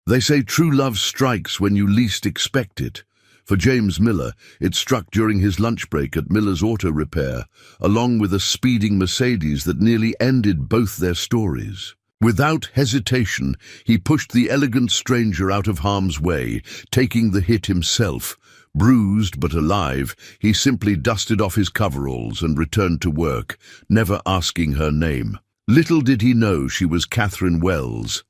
They say true love strikes when you least expect it. For James Miller, it struck during his lunch break at Miller's Auto Repair, along with a speeding Mercedes that nearly ended both their stories. Without hesitation, he pushed the elegant stranger out of harm's way, taking the hit himself. Bruised but alive, he simply dusted off his coveralls and returned to work, never asking her name. Little did he know she was Catherine Wells,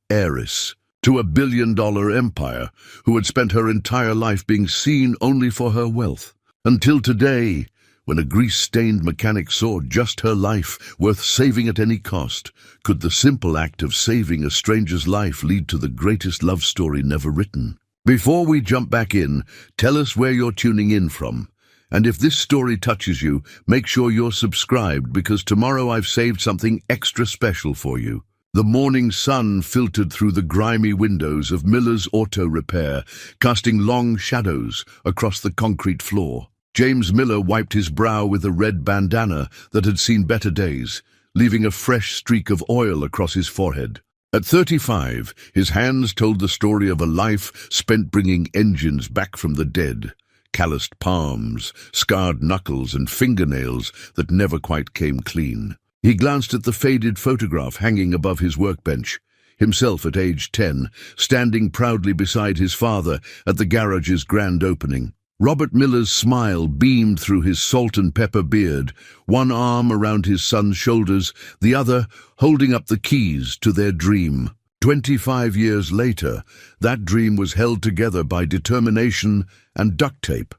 heiress to a billion-dollar empire, who had spent her entire life being seen only for her wealth. Until today, when a grease-stained mechanic saw just her life worth saving at any cost, could the simple act of saving a stranger's life lead to the greatest love story never written. Before we jump back in, tell us where you're tuning in from. And if this story touches you, make sure you're subscribed, because tomorrow I've saved something extra special for you. The morning sun filtered through the grimy windows of Miller's Auto Repair, casting long shadows across the concrete floor. James Miller wiped his brow with a red bandana that had seen better days, leaving a fresh streak of oil across his forehead. At 35, his hands told the story of a life spent bringing engines back from the dead. Calloused palms, scarred knuckles, and fingernails that never quite came clean. He glanced at the faded photograph hanging above his workbench, himself at age 10, standing proudly beside his father at the garage's grand opening. Robert Miller's smile beamed through his salt and pepper beard, one arm around his son's shoulders, the other holding up the keys to their dream. 25 years later, that dream was held together by determination and duct tape.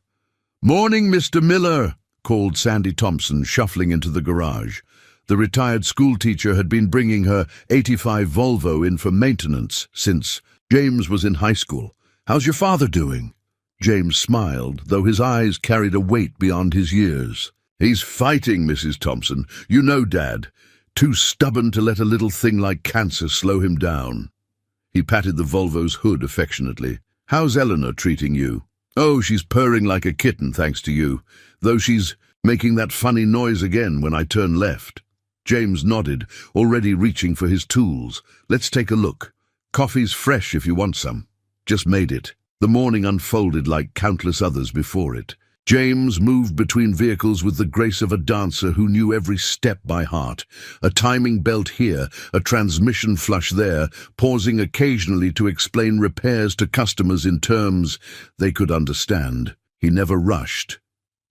"Morning, Mr. Miller," called Sandy Thompson, shuffling into the garage. The retired schoolteacher had been bringing her '85 Volvo in for maintenance since James was in high school. "How's your father doing?" James smiled, though his eyes carried a weight beyond his years. "He's fighting, Mrs. Thompson. You know, Dad. Too stubborn to let a little thing like cancer slow him down." He patted the Volvo's hood affectionately. "How's Eleanor treating you?" "Oh, she's purring like a kitten, thanks to you, though she's making that funny noise again when I turn left." James nodded, already reaching for his tools. "Let's take a look. Coffee's fresh if you want some." "Just made it." The morning unfolded like countless others before it. James moved between vehicles with the grace of a dancer who knew every step by heart. A timing belt here, a transmission flush there, pausing occasionally to explain repairs to customers in terms they could understand. He never rushed.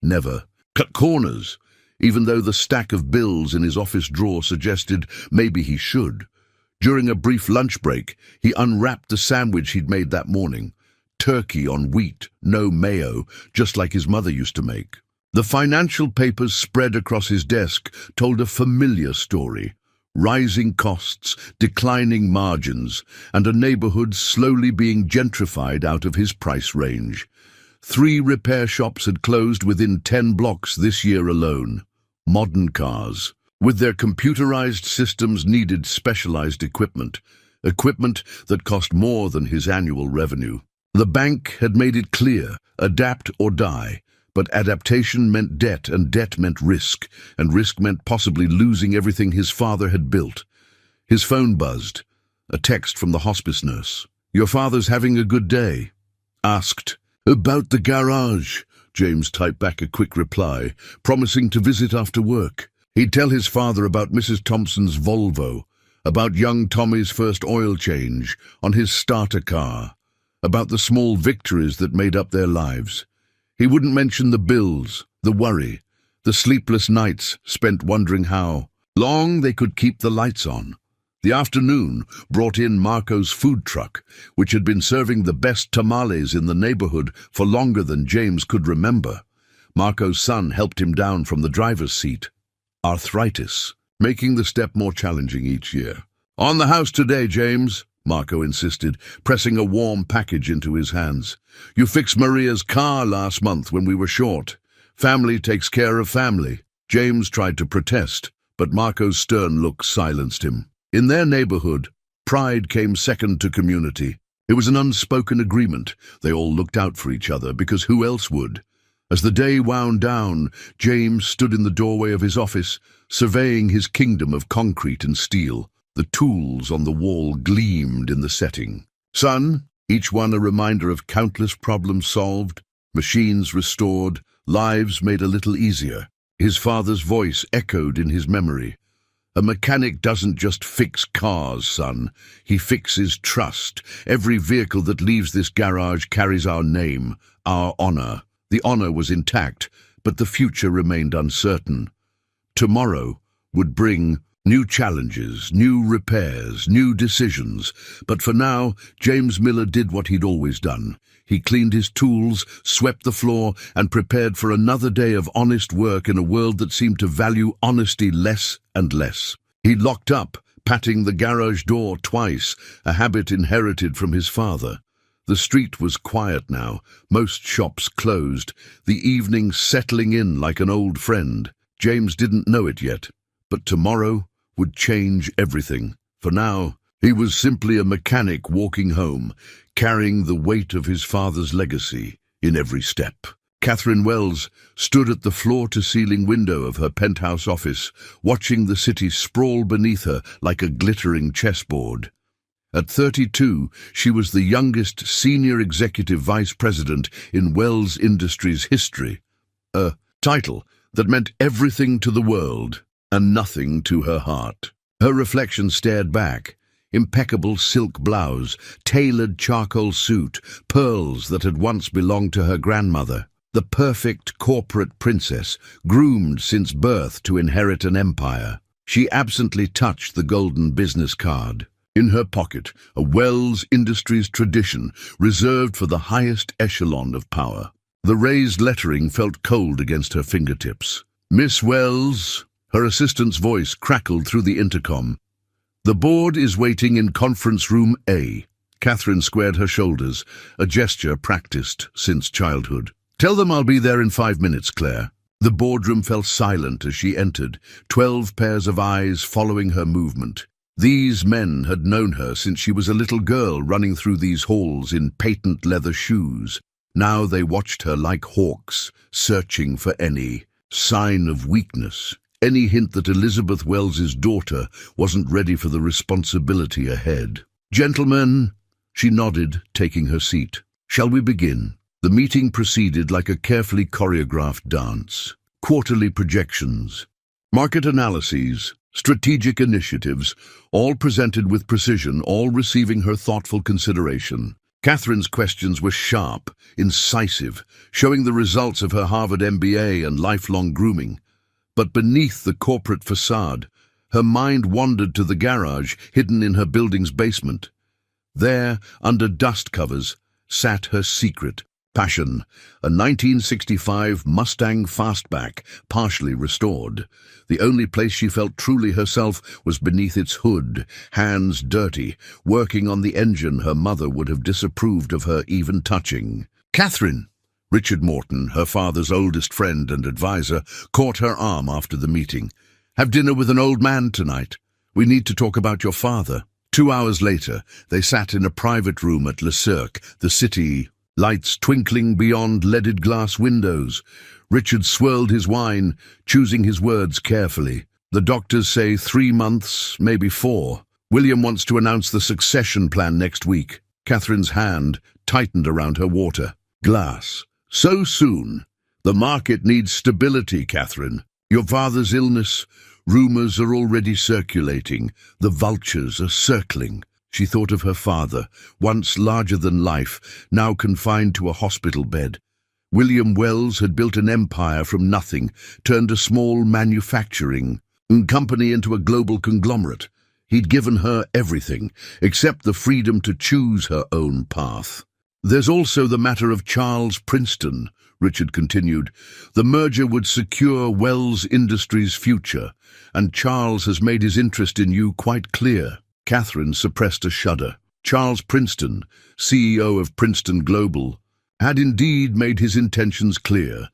Never cut corners, even though the stack of bills in his office drawer suggested maybe he should. During a brief lunch break, he unwrapped the sandwich he'd made that morning. Turkey on wheat, no mayo, just like his mother used to make. The financial papers spread across his desk told a familiar story. Rising costs, declining margins, and a neighborhood slowly being gentrified out of his price range. 3 repair shops had closed within 10 blocks this year alone. Modern cars, with their computerized systems, needed specialized equipment that cost more than his annual revenue. The bank had made it clear, adapt or die, but adaptation meant debt, and debt meant risk, and risk meant possibly losing everything his father had built. His phone buzzed. A text from the hospice nurse. "Your father's having a good day?" Asked. "About the garage." James typed back a quick reply, promising to visit after work. He'd tell his father about Mrs. Thompson's Volvo, about young Tommy's first oil change on his starter car, about the small victories that made up their lives. He wouldn't mention the bills, the worry, the sleepless nights spent wondering how long they could keep the lights on. The afternoon brought in Marco's food truck, which had been serving the best tamales in the neighborhood for longer than James could remember. Marco's son helped him down from the driver's seat. Arthritis, making the step more challenging each year. "On the house today, James," Marco insisted, pressing a warm package into his hands. "You fixed Maria's car last month when we were short. Family takes care of family." James tried to protest, but Marco's stern look silenced him. In their neighborhood, pride came second to community. It was an unspoken agreement. They all looked out for each other, because who else would? As the day wound down, James stood in the doorway of his office, surveying his kingdom of concrete and steel. The tools on the wall gleamed in the setting. Son, each one a reminder of countless problems solved, machines restored, lives made a little easier. His father's voice echoed in his memory. A mechanic doesn't just fix cars, son. He fixes trust. Every vehicle that leaves this garage carries our name, our honor. The honor was intact, but the future remained uncertain. Tomorrow would bring new challenges, new repairs, new decisions. But for now, James Miller did what he'd always done. He cleaned his tools, swept the floor, and prepared for another day of honest work in a world that seemed to value honesty less and less. He locked up, patting the garage door twice, a habit inherited from his father. The street was quiet now, most shops closed, the evening settling in like an old friend. James didn't know it yet, but tomorrow would change everything. For now, he was simply a mechanic walking home, carrying the weight of his father's legacy in every step. Catherine Wells stood at the floor-to-ceiling window of her penthouse office, watching the city sprawl beneath her like a glittering chessboard. At 32, she was the youngest senior executive vice president in Wells Industries history, a title that meant everything to the world and nothing to her heart. Her reflection stared back. Impeccable silk blouse, tailored charcoal suit, pearls that had once belonged to her grandmother. The perfect corporate princess, groomed since birth to inherit an empire. She absently touched the golden business card. In her pocket, a Wells Industries tradition reserved for the highest echelon of power. The raised lettering felt cold against her fingertips. "Miss Wells," her assistant's voice crackled through the intercom. "The board is waiting in conference room A." Catherine squared her shoulders, a gesture practiced since childhood. "Tell them I'll be there in 5 minutes, Claire." The boardroom fell silent as she entered, 12 pairs of eyes following her movement. These men had known her since she was a little girl running through these halls in patent leather shoes. Now they watched her like hawks, searching for any sign of weakness. Any hint that Elizabeth Wells's daughter wasn't ready for the responsibility ahead. "Gentlemen," she nodded, taking her seat. "Shall we begin?" The meeting proceeded like a carefully choreographed dance. Quarterly projections, market analyses, strategic initiatives, all presented with precision, all receiving her thoughtful consideration. Catherine's questions were sharp, incisive, showing the results of her Harvard MBA and lifelong grooming. But beneath the corporate facade, her mind wandered to the garage hidden in her building's basement. There, under dust covers, sat her secret passion, a 1965 Mustang Fastback, partially restored. The only place she felt truly herself was beneath its hood, hands dirty, working on the engine her mother would have disapproved of her even touching. "Catherine!" Richard Morton, her father's oldest friend and advisor, caught her arm after the meeting. "Have dinner with an old man tonight. We need to talk about your father." 2 hours later, they sat in a private room at Le Cirque, the city, lights twinkling beyond leaded glass windows. Richard swirled his wine, choosing his words carefully. "The doctors say 3 months, maybe 4. William wants to announce the succession plan next week." Catherine's hand tightened around her water glass. "So soon? The market needs stability, Catherine. Your father's illness, rumors are already circulating. The vultures are circling." She thought of her father, once larger than life, now confined to a hospital bed. William Wells had built an empire from nothing, turned a small manufacturing company into a global conglomerate. He'd given her everything, except the freedom to choose her own path. "There's also the matter of Charles Princeton," Richard continued. "The merger would secure Wells Industries' future, and Charles has made his interest in you quite clear." Catherine suppressed a shudder. Charles Princeton, CEO of Princeton Global, had indeed made his intentions clear.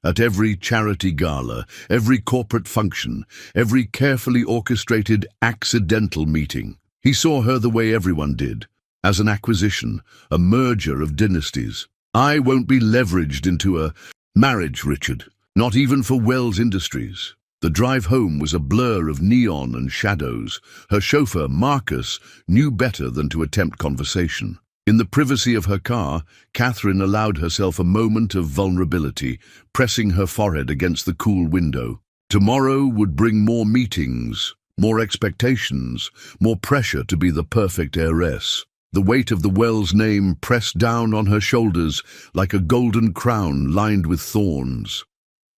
At every charity gala, every corporate function, every carefully orchestrated accidental meeting, he saw her the way everyone did, as an acquisition, a merger of dynasties. "I won't be leveraged into a marriage, Richard, not even for Wells Industries." The drive home was a blur of neon and shadows. Her chauffeur, Marcus, knew better than to attempt conversation. In the privacy of her car, Catherine allowed herself a moment of vulnerability, pressing her forehead against the cool window. Tomorrow would bring more meetings, more expectations, more pressure to be the perfect heiress. The weight of the Wells name pressed down on her shoulders like a golden crown lined with thorns.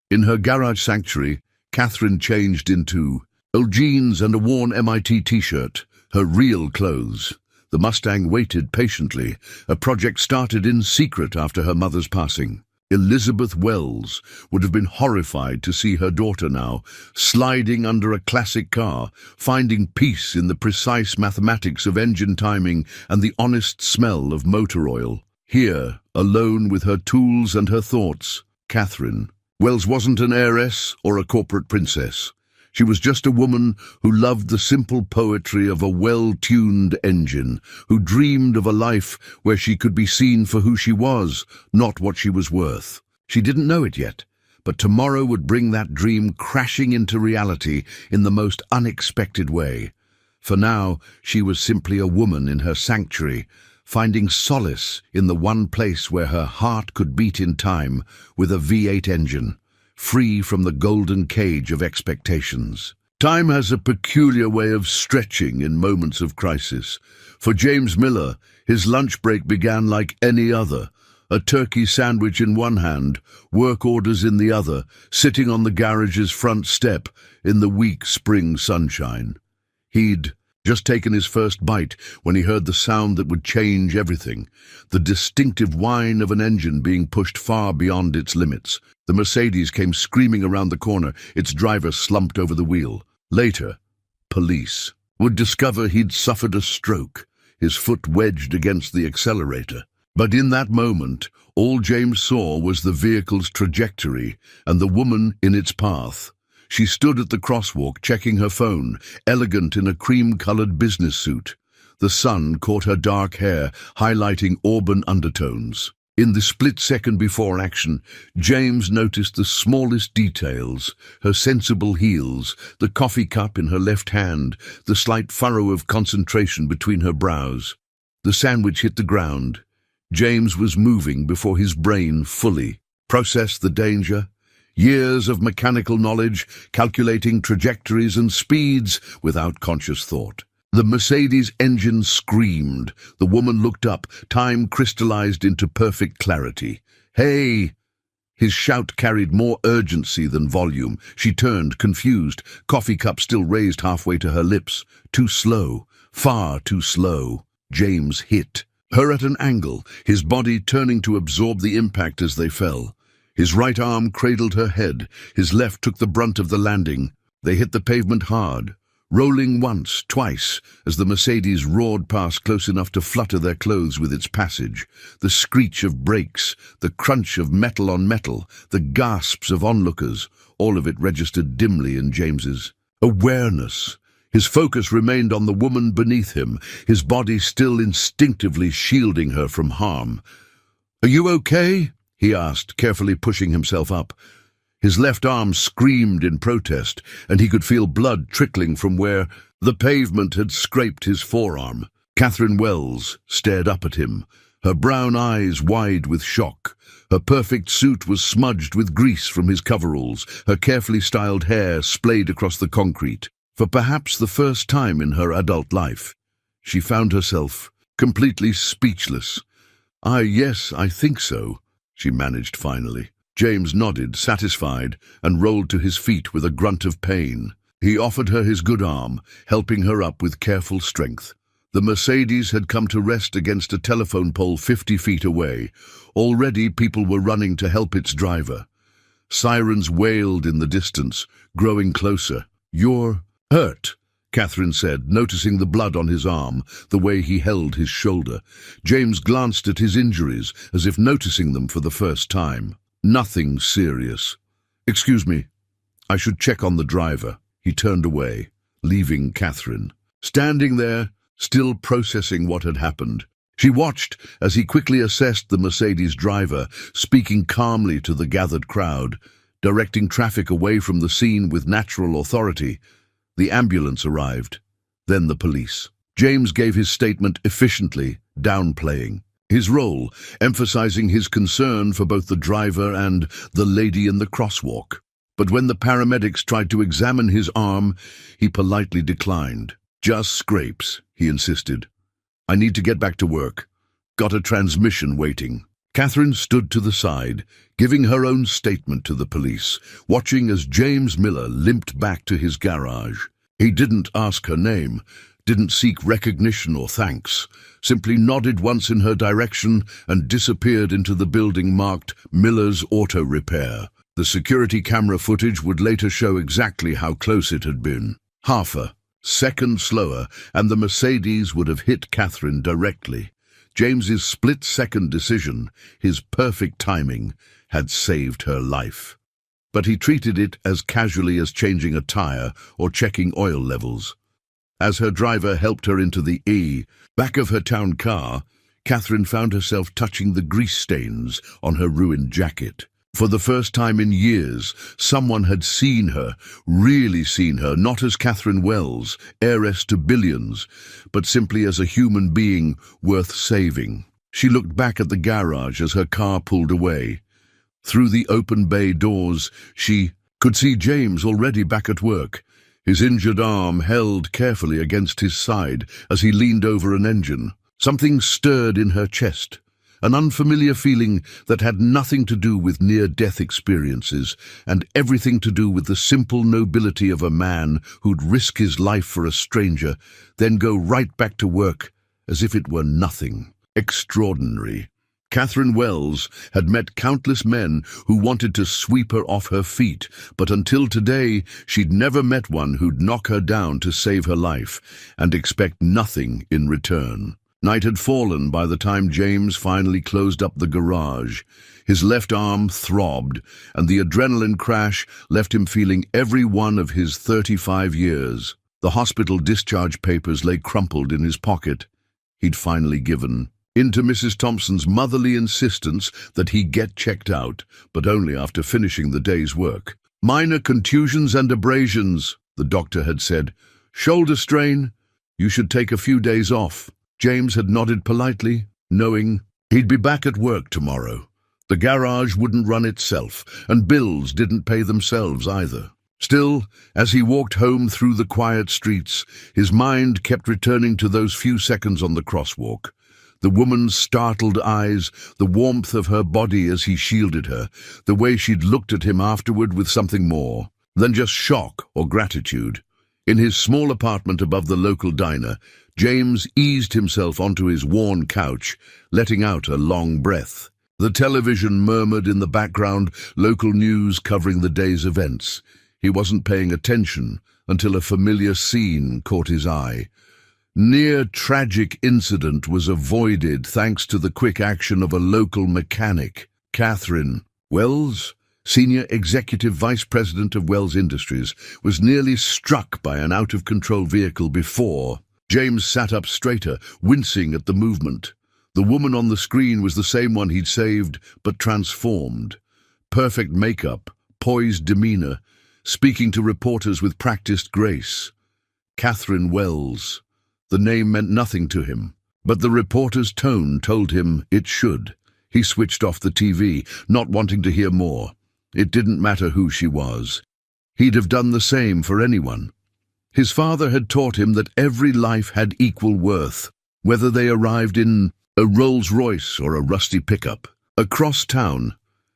In her garage sanctuary, Catherine changed into old jeans and a worn MIT t-shirt, her real clothes. The Mustang waited patiently, a project started in secret after her mother's passing. Elizabeth Wells would have been horrified to see her daughter now, sliding under a classic car, finding peace in the precise mathematics of engine timing and the honest smell of motor oil. Here, alone with her tools and her thoughts, Catherine Wells wasn't an heiress or a corporate princess. She was just a woman who loved the simple poetry of a well-tuned engine, who dreamed of a life where she could be seen for who she was, not what she was worth. She didn't know it yet, but tomorrow would bring that dream crashing into reality in the most unexpected way. For now, she was simply a woman in her sanctuary, finding solace in the one place where her heart could beat in time with a V8 engine, free from the golden cage of expectations. Time has a peculiar way of stretching in moments of crisis. For James Miller, his lunch break began like any other, a turkey sandwich in one hand, work orders in the other, sitting on the garage's front step in the weak spring sunshine. He'd just taken his first bite when he heard the sound that would change everything, the distinctive whine of an engine being pushed far beyond its limits. The Mercedes came screaming around the corner, its driver slumped over the wheel. Later, police would discover he'd suffered a stroke, his foot wedged against the accelerator. But in that moment, all James saw was the vehicle's trajectory and the woman in its path. She stood at the crosswalk, checking her phone, elegant in a cream-colored business suit. The sun caught her dark hair, highlighting auburn undertones. In the split second before action, James noticed the smallest details: her sensible heels, the coffee cup in her left hand, the slight furrow of concentration between her brows. The sandwich hit the ground. James was moving before his brain fully processed the danger. Years of mechanical knowledge, calculating trajectories and speeds without conscious thought. The Mercedes engine screamed. The woman looked up, time crystallized into perfect clarity. "Hey!" His shout carried more urgency than volume. She turned, confused, coffee cup still raised halfway to her lips. Too slow, far too slow. James hit her at an angle, his body turning to absorb the impact as they fell. His right arm cradled her head, his left took the brunt of the landing. They hit the pavement hard, rolling once, twice, as the Mercedes roared past close enough to flutter their clothes with its passage. The screech of brakes, the crunch of metal on metal, the gasps of onlookers, all of it registered dimly in James's awareness. His focus remained on the woman beneath him, his body still instinctively shielding her from harm. "Are you okay?" he asked, carefully pushing himself up. His left arm screamed in protest, and he could feel blood trickling from where the pavement had scraped his forearm. Catherine Wells stared up at him, her brown eyes wide with shock. Her perfect suit was smudged with grease from his coveralls, her carefully styled hair splayed across the concrete. For perhaps the first time in her adult life, she found herself completely speechless. Yes, I think so," she managed finally. James nodded, satisfied, and rolled to his feet with a grunt of pain. He offered her his good arm, helping her up with careful strength. The Mercedes had come to rest against a telephone pole 50 feet away. Already people were running to help its driver. Sirens wailed in the distance, growing closer. "You're hurt," Catherine said, noticing the blood on his arm, the way he held his shoulder. James glanced at his injuries, as if noticing them for the first time. "Nothing serious." "Excuse me, I should check on the driver." He turned away, leaving Catherine standing there, still processing what had happened. She watched as he quickly assessed the Mercedes driver, speaking calmly to the gathered crowd, directing traffic away from the scene with natural authority. The ambulance arrived, then the police. James gave his statement efficiently, downplaying his role, emphasizing his concern for both the driver and the lady in the crosswalk. But when the paramedics tried to examine his arm, he politely declined. "Just scrapes," he insisted. "I need to get back to work. Got a transmission waiting." Catherine stood to the side, giving her own statement to the police, watching as James Miller limped back to his garage. He didn't ask her name, didn't seek recognition or thanks, simply nodded once in her direction and disappeared into the building marked Miller's Auto Repair. The security camera footage would later show exactly how close it had been. Half a second slower, and the Mercedes would have hit Catherine directly. James's split-second decision, his perfect timing, had saved her life. But he treated it as casually as changing a tire or checking oil levels. As her driver helped her into the back of her town car, Catherine found herself touching the grease stains on her ruined jacket. For the first time in years, someone had seen her, really seen her, not as Catherine Wells, heiress to billions, but simply as a human being worth saving. She looked back at the garage as her car pulled away. Through the open bay doors, she could see James already back at work, his injured arm held carefully against his side as he leaned over an engine. Something stirred in her chest, an unfamiliar feeling that had nothing to do with near-death experiences and everything to do with the simple nobility of a man who'd risk his life for a stranger, then go right back to work as if it were nothing. Extraordinary. Catherine Wells had met countless men who wanted to sweep her off her feet, but until today she'd never met one who'd knock her down to save her life and expect nothing in return. Night had fallen by the time James finally closed up the garage. His left arm throbbed, and the adrenaline crash left him feeling every one of his 35 years. The hospital discharge papers lay crumpled in his pocket. He'd finally given in to Mrs. Thompson's motherly insistence that he get checked out, but only after finishing the day's work. "Minor contusions and abrasions," the doctor had said. "Shoulder strain. You should take a few days off." James had nodded politely, knowing he'd be back at work tomorrow. The garage wouldn't run itself, and bills didn't pay themselves either. Still, as he walked home through the quiet streets, his mind kept returning to those few seconds on the crosswalk. The woman's startled eyes, the warmth of her body as he shielded her, the way she'd looked at him afterward with something more than just shock or gratitude. In his small apartment above the local diner, James eased himself onto his worn couch, letting out a long breath. The television murmured in the background, local news covering the day's events. He wasn't paying attention until a familiar scene caught his eye. Near-tragic incident was avoided thanks to the quick action of a local mechanic. Catherine Wells, Senior Executive Vice President of Wells Industries, was nearly struck by an out-of-control vehicle before. James sat up straighter, wincing at the movement. The woman on the screen was the same one he'd saved, but transformed. Perfect makeup, poised demeanor, speaking to reporters with practiced grace. Catherine Wells. The name meant nothing to him, but the reporter's tone told him it should. He switched off the TV, not wanting to hear more. It didn't matter who she was. He'd have done the same for anyone. His father had taught him that every life had equal worth, whether they arrived in a Rolls-Royce or a rusty pickup. Across town,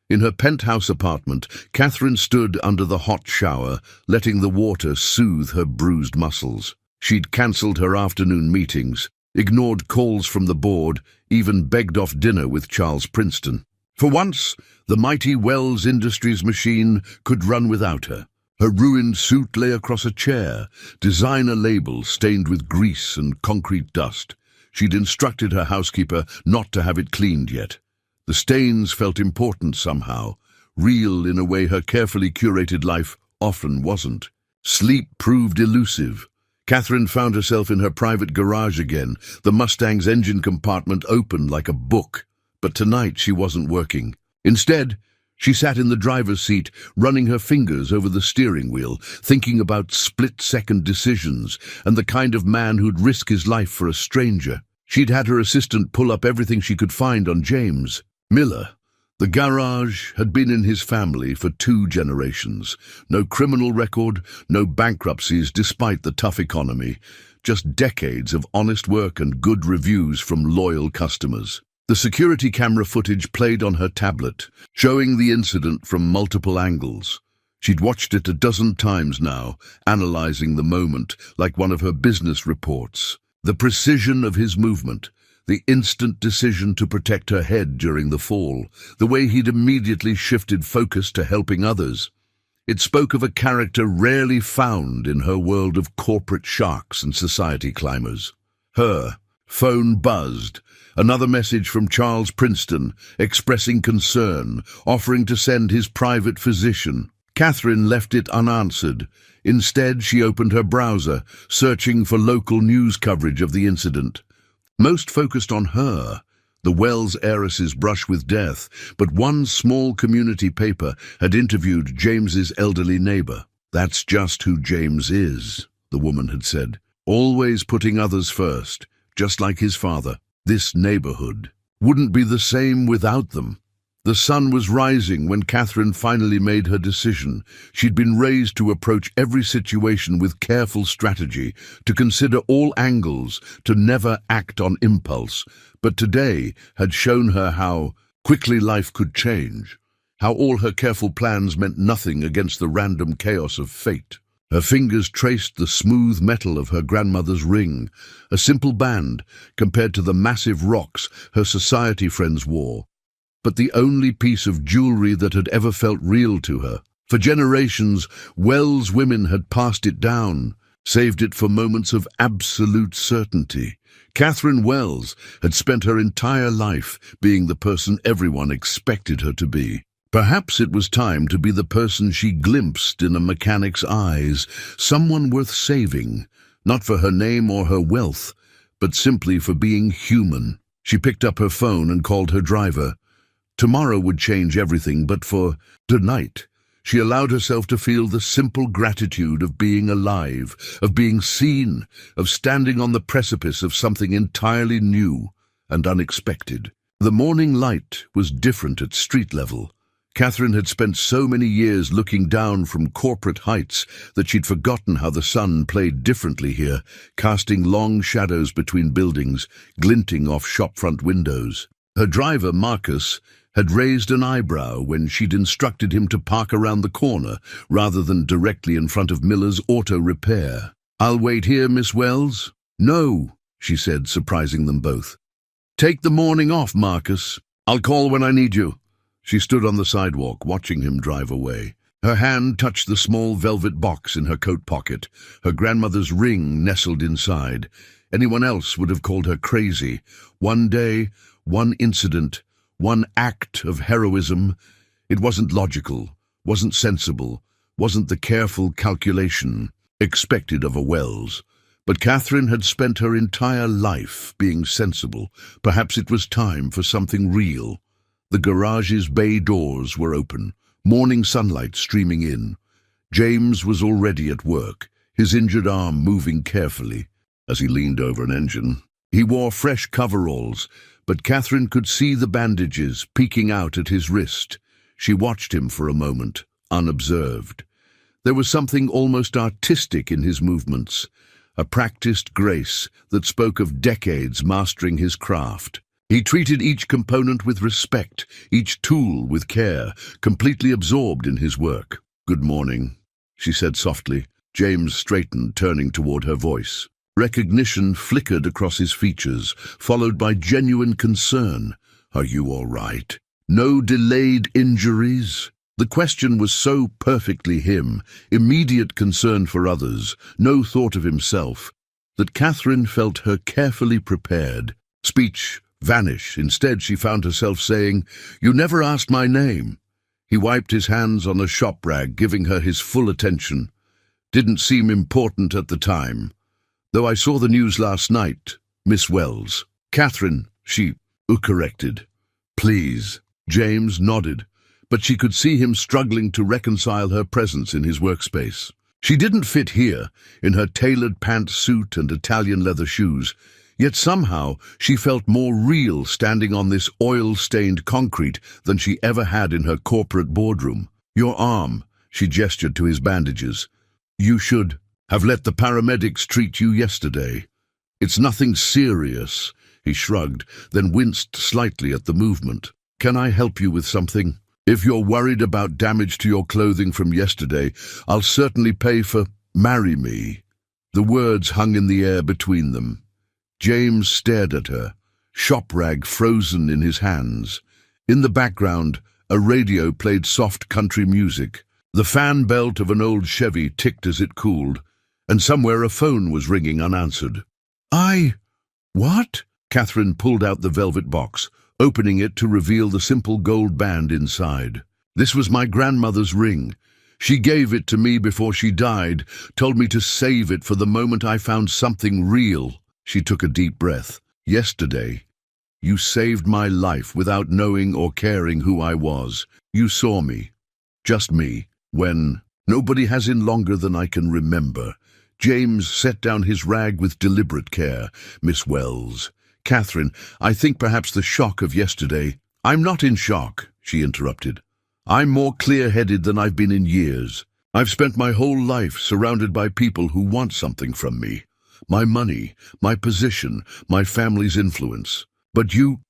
in her penthouse apartment, Catherine stood under the hot shower, letting the water soothe her bruised muscles. She'd cancelled her afternoon meetings, ignored calls from the board, even begged off dinner with Charles Princeton. For once, the mighty Wells Industries machine could run without her. Her ruined suit lay across a chair, designer labels stained with grease and concrete dust. She'd instructed her housekeeper not to have it cleaned yet. The stains felt important somehow, real in a way her carefully curated life often wasn't. Sleep proved elusive. Catherine found herself in her private garage again, the Mustang's engine compartment open like a book. But tonight she wasn't working. Instead, She sat in the driver's seat, running her fingers over the steering wheel, thinking about split-second decisions and the kind of man who'd risk his life for a stranger. She'd had her assistant pull up everything she could find on James Miller. The garage had been in his family for 2 generations. No criminal record, no bankruptcies despite the tough economy. Just decades of honest work and good reviews from loyal customers. The security camera footage played on her tablet, showing the incident from multiple angles. She'd watched it a dozen times now, analyzing the moment like one of her business reports. The precision of his movement, the instant decision to protect her head during the fall, the way he'd immediately shifted focus to helping others. It spoke of a character rarely found in her world of corporate sharks and society climbers. Her phone buzzed. Another message from Charles Princeton, expressing concern, offering to send his private physician. Catherine left it unanswered. Instead, she opened her browser, searching for local news coverage of the incident. Most focused on her, the Wells heiress's brush with death, but one small community paper had interviewed James's elderly neighbor. "That's just who James is," the woman had said. "Always putting others first, just like his father. This neighborhood wouldn't be the same without them." The sun was rising when Catherine finally made her decision. She'd been raised to approach every situation with careful strategy, to consider all angles, to never act on impulse. But today had shown her how quickly life could change, how all her careful plans meant nothing against the random chaos of fate. Her fingers traced the smooth metal of her grandmother's ring, a simple band compared to the massive rocks her society friends wore, but the only piece of jewelry that had ever felt real to her. For generations, Wells women had passed it down, saved it for moments of absolute certainty. Catherine Wells had spent her entire life being the person everyone expected her to be. Perhaps it was time to be the person she glimpsed in a mechanic's eyes, someone worth saving, not for her name or her wealth, but simply for being human. She picked up her phone and called her driver. Tomorrow would change everything, but for tonight, she allowed herself to feel the simple gratitude of being alive, of being seen, of standing on the precipice of something entirely new and unexpected. The morning light was different at street level. Catherine had spent so many years looking down from corporate heights that she'd forgotten how the sun played differently here, casting long shadows between buildings, glinting off shopfront windows. Her driver, Marcus, had raised an eyebrow when she'd instructed him to park around the corner rather than directly in front of Miller's auto repair. "I'll wait here, Miss Wells." "No," she said, surprising them both. "Take the morning off, Marcus. I'll call when I need you." She stood on the sidewalk, watching him drive away. Her hand touched the small velvet box in her coat pocket, her grandmother's ring nestled inside. Anyone else would have called her crazy. One day, one incident, one act of heroism. It wasn't logical, wasn't sensible, wasn't the careful calculation expected of a Wells. But Catherine had spent her entire life being sensible. Perhaps it was time for something real. The garage's bay doors were open, morning sunlight streaming in. James was already at work, his injured arm moving carefully as he leaned over an engine. He wore fresh coveralls, but Catherine could see the bandages peeking out at his wrist. She watched him for a moment, unobserved. There was something almost artistic in his movements, a practiced grace that spoke of decades mastering his craft. He treated each component with respect, each tool with care, completely absorbed in his work. "Good morning," she said softly. James straightened, turning toward her voice. Recognition flickered across his features, followed by genuine concern. "Are you all right? No delayed injuries?" The question was so perfectly him, immediate concern for others, no thought of himself, that Catherine felt her carefully prepared. Speech vanish. Instead, she found herself saying, "You never asked my name." He wiped his hands on a shop rag, giving her his full attention. "Didn't seem important at the time. Though I saw the news last night, Miss Wells." "Catherine," she corrected. "Please." James nodded. but she could see him struggling to reconcile her presence in his workspace. She didn't fit here, in her tailored pantsuit and Italian leather shoes, yet somehow she felt more real standing on this oil-stained concrete than she ever had in her corporate boardroom. "Your arm," she gestured to his bandages. "You should have let the paramedics treat you yesterday. It's nothing serious." He shrugged, then winced slightly at the movement. "Can I help you with something? If you're worried about damage to your clothing from yesterday, I'll certainly pay for marry me." The words hung in the air between them. James stared at her, shop rag frozen in his hands. In the background, a radio played soft country music. The fan belt of an old Chevy ticked as it cooled, and somewhere a phone was ringing unanswered. What? Catherine pulled out the velvet box, opening it to reveal the simple gold band inside. "This was my grandmother's ring. She gave it to me before she died, told me to save it for the moment I found something real." She took a deep breath. "Yesterday, you saved my life without knowing or caring who I was. You saw me, just me, when nobody has in longer than I can remember." James set down his rag with deliberate care. "Miss Wells, Catherine, I think perhaps the shock of yesterday—" "I'm not in shock," she interrupted. "I'm more clear-headed than I've been in years. I've spent my whole life surrounded by people who want something from me. My money, my position, my family's influence. But you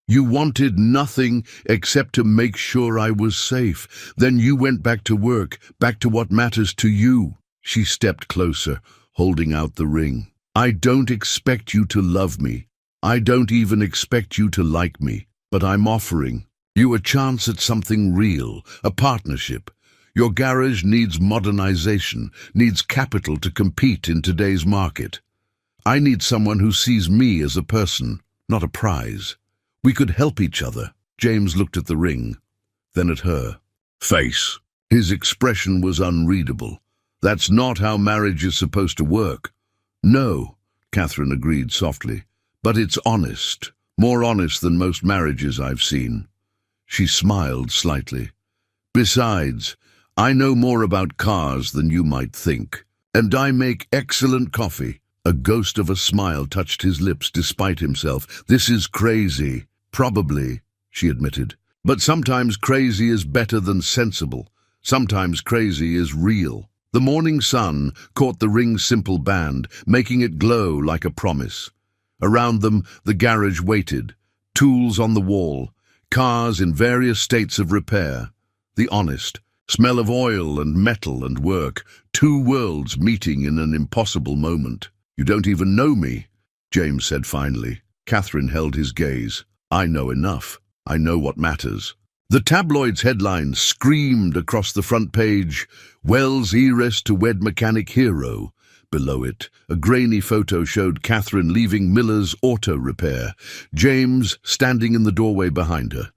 wanted nothing except to make sure I was safe. Then you went back to work, back to what matters to you." She stepped closer, holding out the ring. "I don't expect you to love me. I don't even expect you to like me, but I'm offering you a chance at something real, a partnership. Your garage needs modernization, needs capital to compete in today's market. I need someone who sees me as a person, not a prize. We could help each other." James looked at the ring, then at her face. His expression was unreadable. "That's not how marriage is supposed to work." "No," Catherine agreed softly. "But it's honest, more honest than most marriages I've seen." She smiled slightly. "Besides, I know more about cars than you might think. And I make excellent coffee." A ghost of a smile touched his lips despite himself. "This is crazy." "Probably," she admitted. "But sometimes crazy is better than sensible. Sometimes crazy is real." The morning sun caught the ring's simple band, making it glow like a promise. Around them, the garage waited, tools on the wall, cars in various states of repair. The honest smell of oil and metal and work, two worlds meeting in an impossible moment. "You don't even know me," James said finally. Catherine held his gaze. "I know enough. I know what matters." The tabloid's headline screamed across the front page, "Wells heiress to wed mechanic hero." Below it, a grainy photo showed Catherine leaving Miller's auto repair, James standing in the doorway behind her.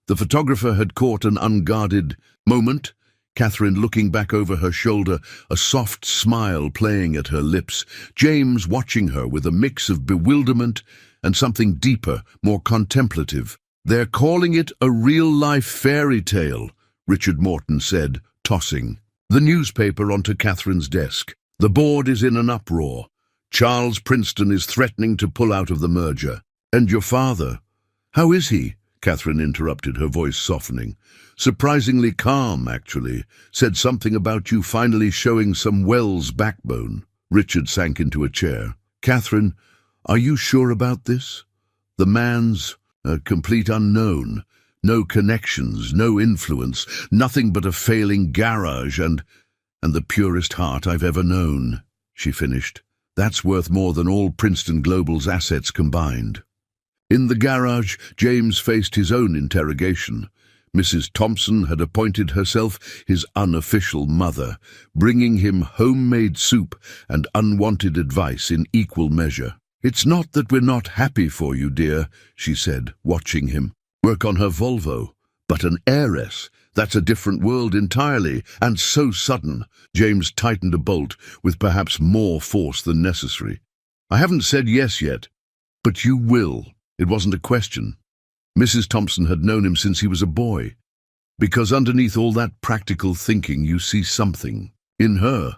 The photographer had caught an unguarded moment, Catherine looking back over her shoulder, a soft smile playing at her lips, James watching her with a mix of bewilderment and something deeper, more contemplative. "They're calling it a real-life fairy tale," Richard Morton said, tossing the newspaper onto Catherine's desk. "The board is in an uproar. Charles Princeton is threatening to pull out of the merger. And your father? How is he?" Catherine interrupted, her voice softening. "Surprisingly calm, actually. Said something about you finally showing some Wells backbone." Richard sank into a chair. "Catherine, are you sure about this? The man's a complete unknown. No connections, no influence, nothing but a failing garage and the purest heart I've ever known," she finished. "That's worth more than all Princeton Global's assets combined." In the garage, James faced his own interrogation. Mrs. Thompson had appointed herself his unofficial mother, bringing him homemade soup and unwanted advice in equal measure. "It's not that we're not happy for you, dear," she said, watching him. "Work on her Volvo. But an heiress, that's a different world entirely, and so sudden." James tightened a bolt with perhaps more force than necessary. "I haven't said yes yet, but you will." It wasn't a question. Mrs. Thompson had known him since he was a boy. Because underneath all that practical thinking you see something. In her.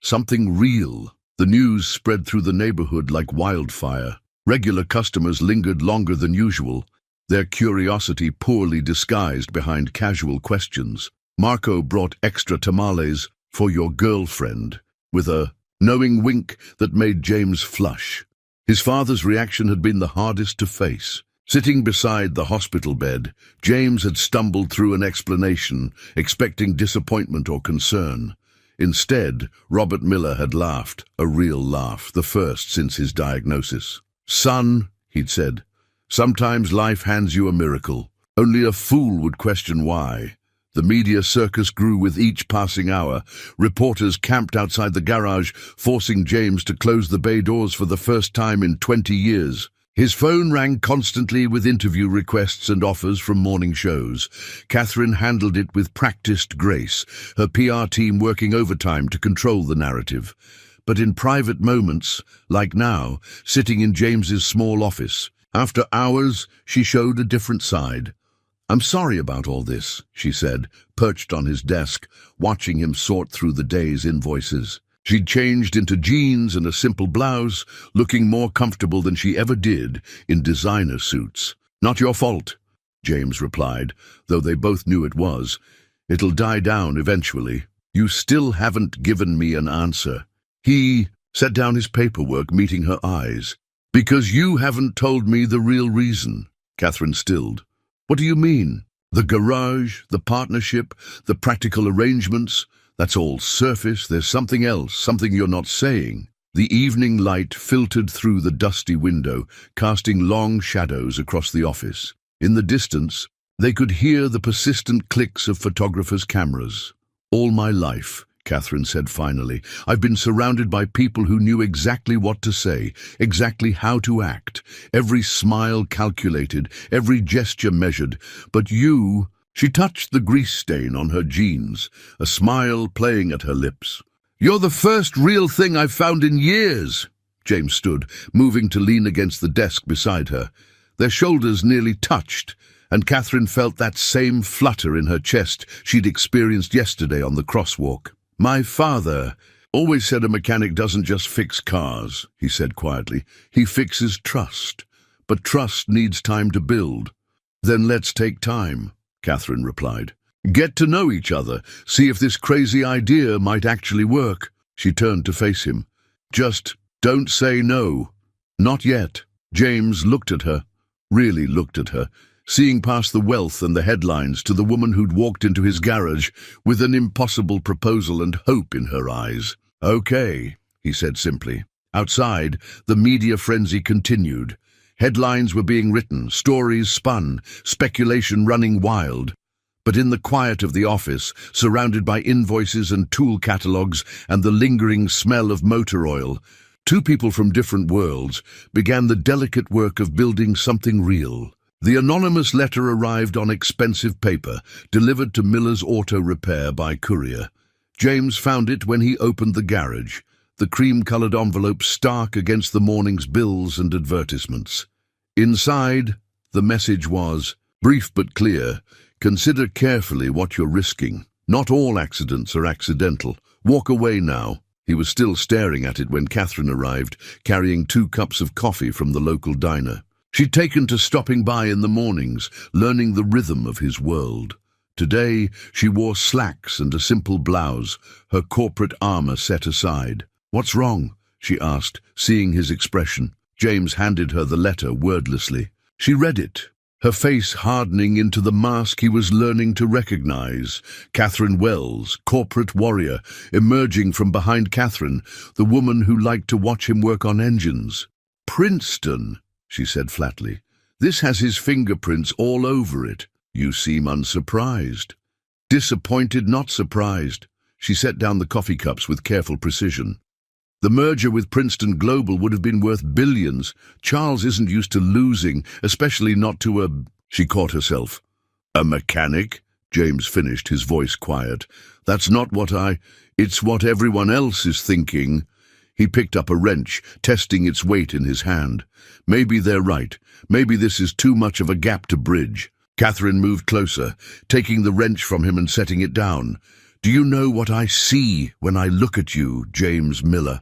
Something real. The news spread through the neighborhood like wildfire. Regular customers lingered longer than usual, their curiosity poorly disguised behind casual questions. Marco brought extra tamales for your girlfriend, with a knowing wink that made James flush. His father's reaction had been the hardest to face. Sitting beside the hospital bed, James had stumbled through an explanation, expecting disappointment or concern. Instead, Robert Miller had laughed, a real laugh, the first since his diagnosis. "Son," he'd said, "sometimes life hands you a miracle. Only a fool would question why." The media circus grew with each passing hour. Reporters camped outside the garage, forcing James to close the bay doors for the first time in 20 years. His phone rang constantly with interview requests and offers from morning shows. Catherine handled it with practiced grace, her PR team working overtime to control the narrative. But in private moments, like now, sitting in James's small office, after hours, she showed a different side. "I'm sorry about all this," she said, perched on his desk, watching him sort through the day's invoices. She'd changed into jeans and a simple blouse, looking more comfortable than she ever did in designer suits. "Not your fault," James replied, though they both knew it was. "It'll die down eventually. You still haven't given me an answer." He set down his paperwork, meeting her eyes. "Because you haven't told me the real reason." Catherine stilled. "What do you mean? The garage, the partnership, the practical arrangements? That's all surface. There's something else, something you're not saying." The evening light filtered through the dusty window, casting long shadows across the office. In the distance, they could hear the persistent clicks of photographers' cameras. "All my life," Catherine said finally, "I've been surrounded by people who knew exactly what to say, exactly how to act. Every smile calculated, every gesture measured. But you—" She touched the grease stain on her jeans, a smile playing at her lips. "You're the first real thing I've found in years." James stood, moving to lean against the desk beside her. Their shoulders nearly touched, and Catherine felt that same flutter in her chest she'd experienced yesterday on the crosswalk. "My father always said a mechanic doesn't just fix cars," he said quietly. "He fixes trust. But trust needs time to build." "Then let's take time," Catherine replied. "Get to know each other, see if this crazy idea might actually work." She turned to face him. "Just don't say no." "Not yet." James looked at her, really looked at her, seeing past the wealth and the headlines to the woman who'd walked into his garage with an impossible proposal and hope in her eyes. "Okay," he said simply. Outside, the media frenzy continued. Headlines were being written, stories spun, speculation running wild. But in the quiet of the office, surrounded by invoices and tool catalogues and the lingering smell of motor oil, two people from different worlds began the delicate work of building something real. The anonymous letter arrived on expensive paper, delivered to Miller's Auto Repair by courier. James found it when he opened the garage, the cream-colored envelope stark against the morning's bills and advertisements. Inside, the message was, brief but clear: "Consider carefully what you're risking. Not all accidents are accidental. Walk away now." He was still staring at it when Catherine arrived, carrying 2 cups of coffee from the local diner. She'd taken to stopping by in the mornings, learning the rhythm of his world. Today, she wore slacks and a simple blouse, her corporate armor set aside. "What's wrong?" she asked, seeing his expression. James handed her the letter wordlessly. She read it, her face hardening into the mask he was learning to recognize. Catherine Wells, corporate warrior, emerging from behind Catherine, the woman who liked to watch him work on engines. "Princeton," she said flatly. "This has his fingerprints all over it." "You seem unsurprised." "Disappointed, not surprised." She set down the coffee cups with careful precision. "The merger with Princeton Global would have been worth billions. Charles isn't used to losing, especially not to a—" She caught herself. "A mechanic?" James finished, his voice quiet. "That's not what it's what everyone else is thinking." He picked up a wrench, testing its weight in his hand. "Maybe they're right. Maybe this is too much of a gap to bridge." Catherine moved closer, taking the wrench from him and setting it down. "Do you know what I see when I look at you, James Miller?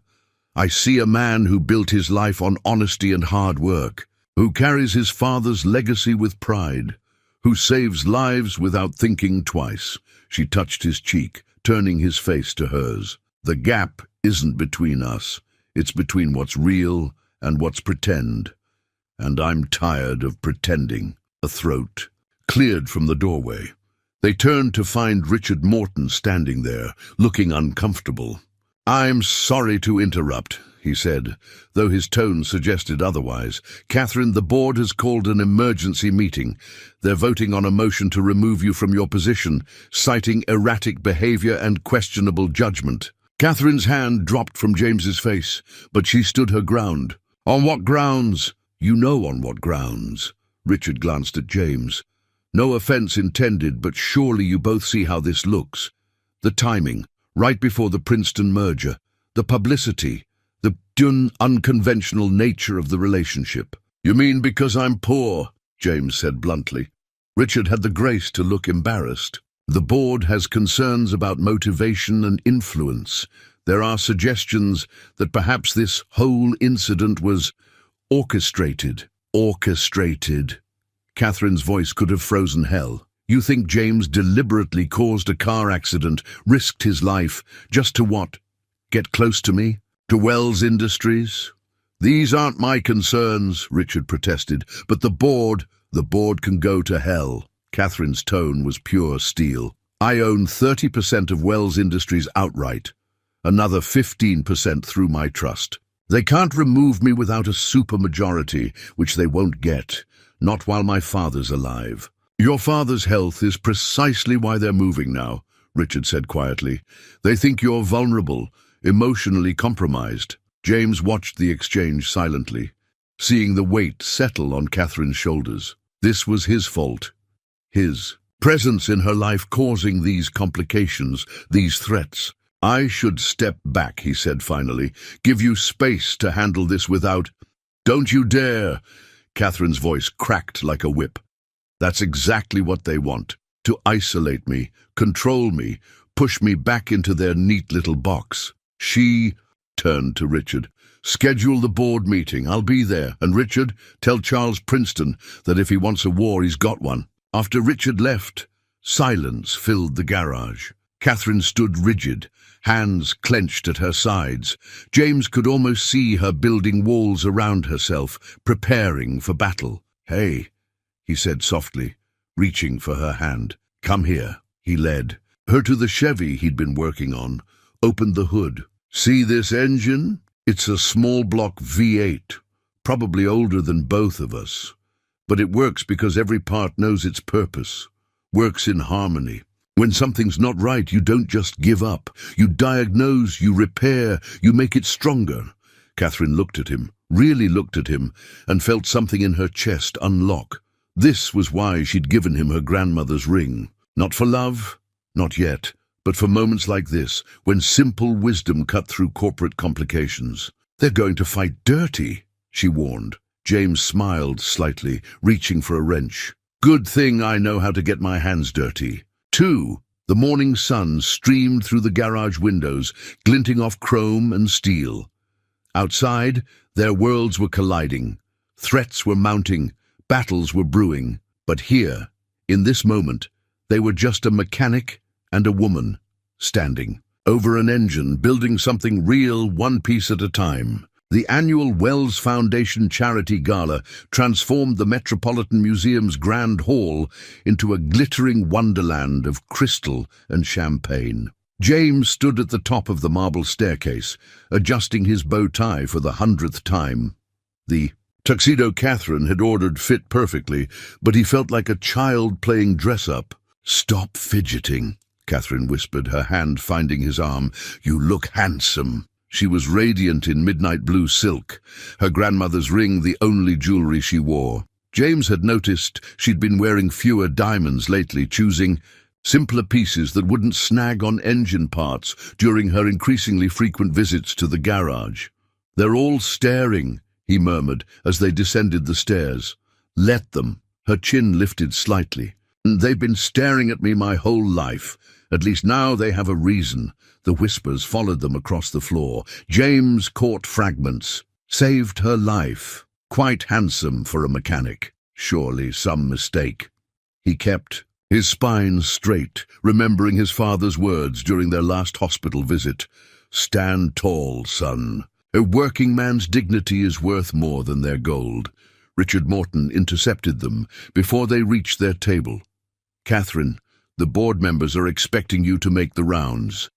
I see a man who built his life on honesty and hard work, who carries his father's legacy with pride, who saves lives without thinking twice." She touched his cheek, turning his face to hers. "The gap isn't between us. It's between what's real and what's pretend. And I'm tired of pretending." A throat cleared from the doorway. They turned to find Richard Morton standing there, looking uncomfortable. "I'm sorry to interrupt," he said, though his tone suggested otherwise. "Catherine, the board has called an emergency meeting. They're voting on a motion to remove you from your position, citing erratic behavior and questionable judgment." Catherine's hand dropped from James's face, but she stood her ground. "On what grounds?" "You know on what grounds." Richard glanced at James. "No offense intended, but surely you both see how this looks. The timing, right before the Princeton merger, the publicity, the unconventional nature of the relationship." "You mean because I'm poor?" James said bluntly. Richard had the grace to look embarrassed. "The board has concerns about motivation and influence. There are suggestions that perhaps this whole incident was orchestrated." "Orchestrated." Catherine's voice could have frozen hell. "You think James deliberately caused a car accident, risked his life, just to what? Get close to me? To Wells Industries?" "These aren't my concerns," Richard protested, "but the board can go to hell." Catherine's tone was pure steel. "I own 30% of Wells Industries outright, another 15% through my trust. They can't remove me without a supermajority, which they won't get, not while my father's alive." "Your father's health is precisely why they're moving now," Richard said quietly. "They think you're vulnerable, emotionally compromised." James watched the exchange silently, seeing the weight settle on Catherine's shoulders. This was his fault. His presence in her life causing these complications, these threats. "I should step back," he said finally. "Give you space to handle this without—" "Don't you dare!" Catherine's voice cracked like a whip. "That's exactly what they want. To isolate me, control me, push me back into their neat little box." She turned to Richard. "Schedule the board meeting. I'll be there. And Richard, tell Charles Princeton that if he wants a war, he's got one." After Richard left, silence filled the garage. Catherine stood rigid, hands clenched at her sides. James could almost see her building walls around herself, preparing for battle. "Hey," he said softly, reaching for her hand. "Come here." He led her to the Chevy he'd been working on, opened the hood. "See this engine? It's a small block V8, probably older than both of us. But it works because every part knows its purpose, works in harmony. When something's not right, you don't just give up. You diagnose, you repair, you make it stronger." Catherine looked at him, really looked at him, and felt something in her chest unlock. This was why she'd given him her grandmother's ring. Not for love, not yet, but for moments like this, when simple wisdom cut through corporate complications. "They're going to fight dirty," she warned. James smiled slightly, reaching for a wrench. "Good thing I know how to get my hands dirty." 2. The morning sun streamed through the garage windows, glinting off chrome and steel. Outside, their worlds were colliding. Threats were mounting, battles were brewing. But here, in this moment, they were just a mechanic and a woman, standing over an engine, building something real, one piece at a time. The annual Wells Foundation Charity Gala transformed the Metropolitan Museum's Grand Hall into a glittering wonderland of crystal and champagne. James stood at the top of the marble staircase, adjusting his bow tie for the 100th time. The tuxedo Catherine had ordered fit perfectly, but he felt like a child playing dress-up. "Stop fidgeting," Catherine whispered, her hand finding his arm. "You look handsome." She was radiant in midnight blue silk, her grandmother's ring the only jewelry she wore. James had noticed she'd been wearing fewer diamonds lately, choosing simpler pieces that wouldn't snag on engine parts during her increasingly frequent visits to the garage. "They're all staring," he murmured as they descended the stairs. "Let them." Her chin lifted slightly. They've been staring at me my whole life. At least now they have a reason. The whispers followed them across the floor. James caught fragments. Saved her life. Quite handsome for a mechanic. Surely some mistake. He kept his spine straight, remembering his father's words during their last hospital visit. Stand tall, son. A working man's dignity is worth more than their gold. Richard Morton intercepted them before they reached their table. Catherine, the board members are expecting you to make the rounds.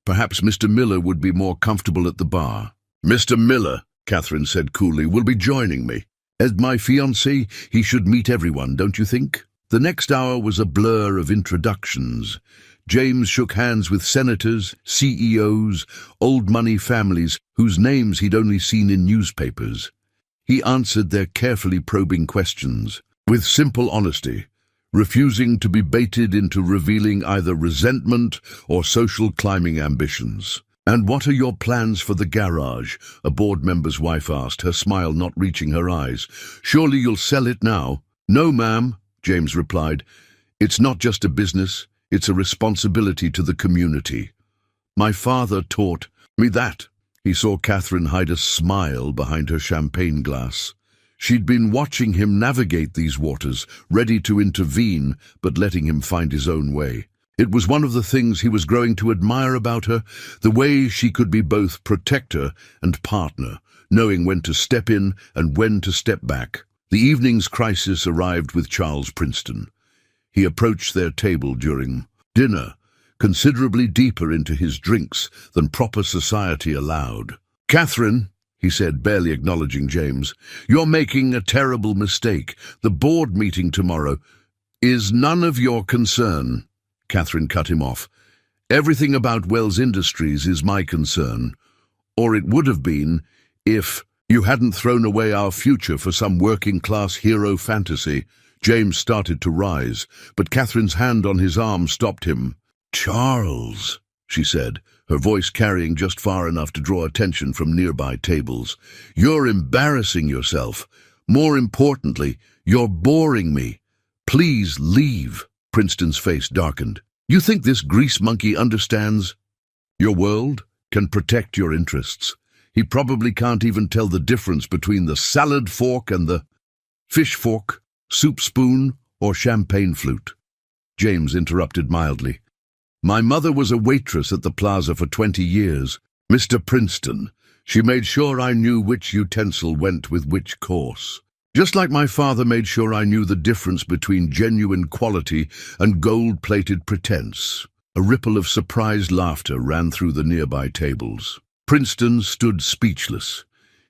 Perhaps Mr. Miller would be more comfortable at the bar. Mr. Miller, Catherine said coolly, will be joining me. As my fiancé, he should meet everyone, don't you think? The next hour was a blur of introductions. James shook hands with senators, CEOs, old money families whose names he'd only seen in newspapers. He answered their carefully probing questions with simple honesty, refusing to be baited into revealing either resentment or social climbing ambitions. And what are your plans for the garage? A board member's wife asked, her smile not reaching her eyes. Surely you'll sell it now? No, ma'am, James replied. It's not just a business, it's a responsibility to the community. My father taught me that. He saw Catherine hide a smile behind her champagne glass. She'd been watching him navigate these waters, ready to intervene, but letting him find his own way. It was one of the things he was growing to admire about her, the way she could be both protector and partner, knowing when to step in and when to step back. The evening's crisis arrived with Charles Princeton. He approached their table during dinner, considerably deeper into his drinks than proper society allowed. Catherine, he said, barely acknowledging James, you're making a terrible mistake. The board meeting tomorrow is none of your concern. Catherine cut him off. Everything about Wells Industries is my concern. Or it would have been if you hadn't thrown away our future for some working-class hero fantasy. James started to rise, but Catherine's hand on his arm stopped him. Charles, she said, her voice carrying just far enough to draw attention from nearby tables. You're embarrassing yourself. More importantly, you're boring me. Please leave. Princeton's face darkened. You think this grease monkey understands your world, can protect your interests? He probably can't even tell the difference between the salad fork and the fish fork, soup spoon, or champagne flute. James interrupted mildly. My mother was a waitress at the plaza for 20 years. Mr. Princeton, she made sure I knew which utensil went with which course. Just like my father made sure I knew the difference between genuine quality and gold-plated pretense. A ripple of surprised laughter ran through the nearby tables. Princeton stood speechless,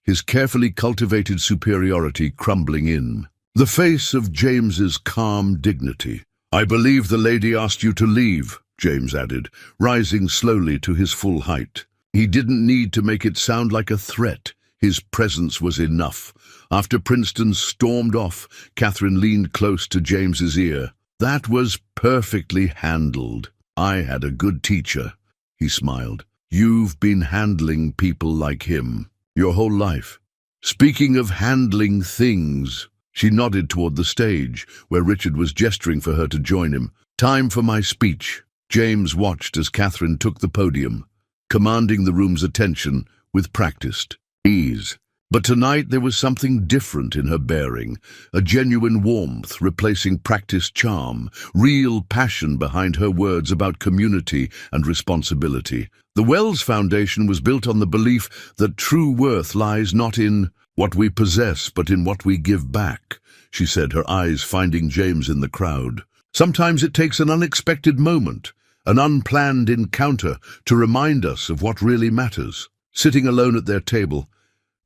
his carefully cultivated superiority crumbling in. The face of James's calm dignity. I believe the lady asked you to leave, James added, rising slowly to his full height. He didn't need to make it sound like a threat. His presence was enough. After Princeton stormed off, Catherine leaned close to James's ear. That was perfectly handled. I had a good teacher, he smiled. You've been handling people like him your whole life. Speaking of handling things, she nodded toward the stage, where Richard was gesturing for her to join him. Time for my speech. James watched as Catherine took the podium, commanding the room's attention with practiced ease. But tonight there was something different in her bearing, a genuine warmth replacing practiced charm, real passion behind her words about community and responsibility. The Wells Foundation was built on the belief that true worth lies not in what we possess, but in what we give back, she said, her eyes finding James in the crowd. Sometimes it takes an unexpected moment, an unplanned encounter, to remind us of what really matters. Sitting alone at their table,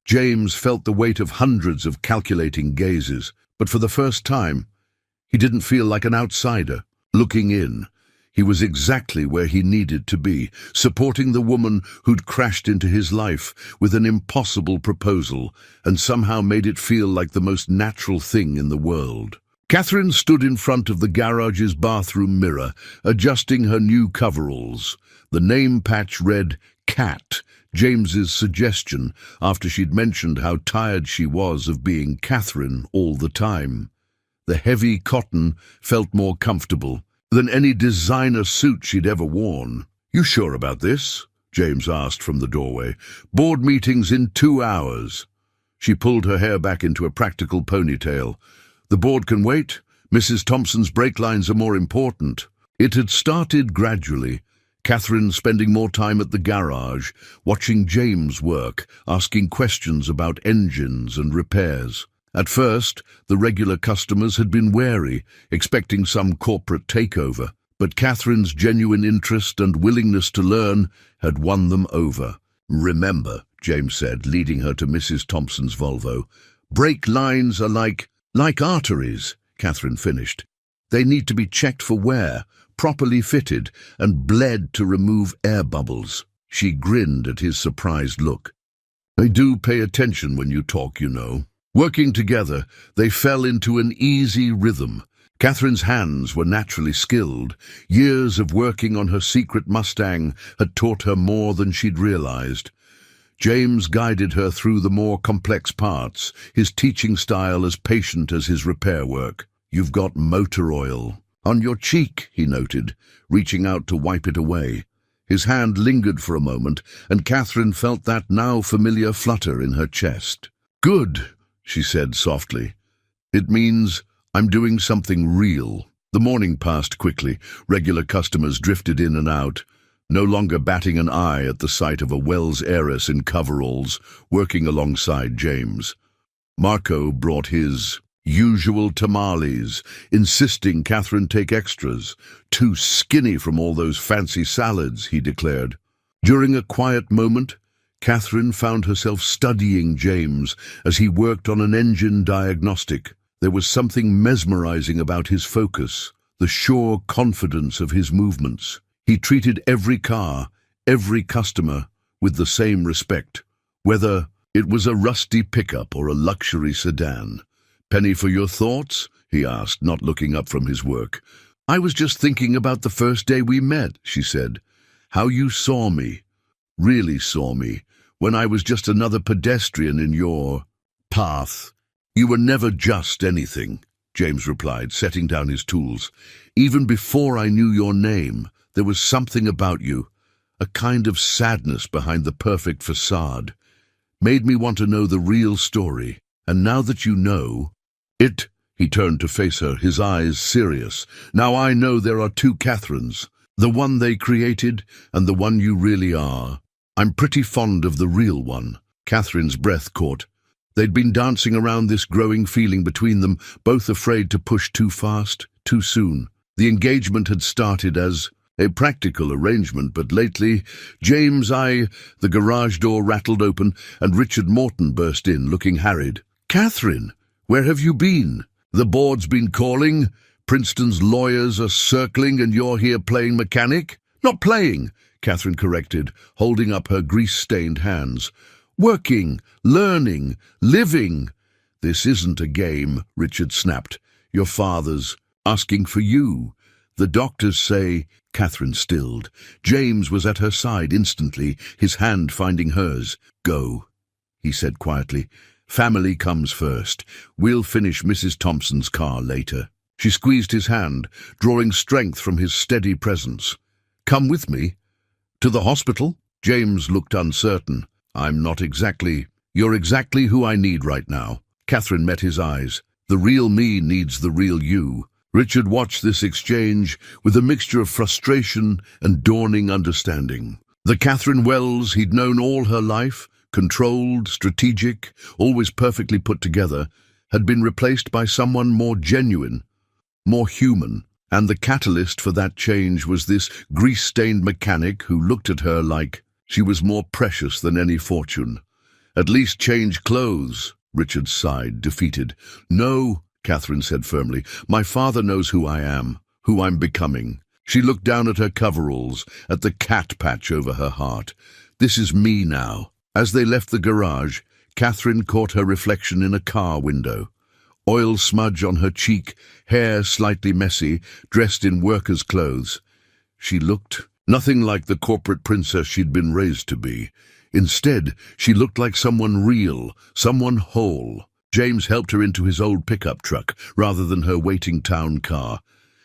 James felt the weight of hundreds of calculating gazes, but for the first time, he didn't feel like an outsider. Looking in, he was exactly where he needed to be, supporting the woman who'd crashed into his life with an impossible proposal and somehow made it feel like the most natural thing in the world. Catherine stood in front of the garage's bathroom mirror, adjusting her new coveralls. The name patch read Cat, James's suggestion after she'd mentioned how tired she was of being Catherine all the time. The heavy cotton felt more comfortable than any designer suit she'd ever worn. "You sure about this?" James asked from the doorway. "Board meeting's in 2 hours." She pulled her hair back into a practical ponytail. "The board can wait. Mrs. Thompson's brake lines are more important." It had started gradually. Catherine spending more time at the garage, watching James work, asking questions about engines and repairs. At first, the regular customers had been wary, expecting some corporate takeover, but Catherine's genuine interest and willingness to learn had won them over. "Remember," James said, leading her to Mrs. Thompson's Volvo, "brake lines are like arteries," Catherine finished. "They need to be checked for wear, properly fitted, and bled to remove air bubbles." She grinned at his surprised look. "I do pay attention when you talk, you know." Working together, they fell into an easy rhythm. Catherine's hands were naturally skilled. Years of working on her secret Mustang had taught her more than she'd realized. James guided her through the more complex parts, his teaching style as patient as his repair work. "You've got motor oil on your cheek," he noted, reaching out to wipe it away. His hand lingered for a moment, and Catherine felt that now familiar flutter in her chest. "Good," she said softly. "It means I'm doing something real." The morning passed quickly. Regular customers drifted in and out, no longer batting an eye at the sight of a Wells heiress in coveralls working alongside James. Marco brought his usual tamales, insisting Catherine take extras. "Too skinny from all those fancy salads," he declared. During a quiet moment, Catherine found herself studying James as he worked on an engine diagnostic. There was something mesmerizing about his focus, the sure confidence of his movements. He treated every car, every customer, with the same respect, whether it was a rusty pickup or a luxury sedan. "Penny for your thoughts?" he asked, not looking up from his work. "I was just thinking about the first day we met," she said. "How you saw me, really saw me, when I was just another pedestrian in your path." "You were never just anything," James replied, setting down his tools. "Even before I knew your name, there was something about you, a kind of sadness behind the perfect facade. Made me want to know the real story. And now that you know it," he turned to face her, his eyes serious. "Now I know there are two Catherines, the one they created and the one you really are. I'm pretty fond of the real one." Catherine's breath caught. They'd been dancing around this growing feeling between them, both afraid to push too fast, too soon. The engagement had started as a practical arrangement, but lately, the garage door rattled open and Richard Morton burst in, looking harried. "Catherine, where have you been? The board's been calling, Princeton's lawyers are circling, and you're here playing mechanic?" "Not playing," Catherine corrected, holding up her grease-stained hands. "Working, learning, living." "This isn't a game," Richard snapped. "Your father's asking for you. The doctors say—" Catherine stilled. James was at her side instantly, his hand finding hers. "Go," he said quietly. "Family comes first. We'll finish Mrs. Thompson's car later." She squeezed his hand, drawing strength from his steady presence. "Come with me? To the hospital?" James looked uncertain. You're exactly who I need right now." Catherine met his eyes. "The real me needs the real you." Richard watched this exchange with a mixture of frustration and dawning understanding. The Catherine Wells he'd known all her life, controlled, strategic, always perfectly put together, had been replaced by someone more genuine, more human. And the catalyst for that change was this grease-stained mechanic who looked at her like she was more precious than any fortune. "At least change clothes," Richard sighed, defeated. "No," Catherine said firmly. "My father knows who I am, who I'm becoming." She looked down at her coveralls, at the cat patch over her heart. "This is me now." As they left the garage, Catherine caught her reflection in a car window. Oil smudge on her cheek, hair slightly messy, dressed in worker's clothes. She looked nothing like the corporate princess she'd been raised to be. Instead, she looked like someone real, someone whole. James helped her into his old pickup truck rather than her waiting town car,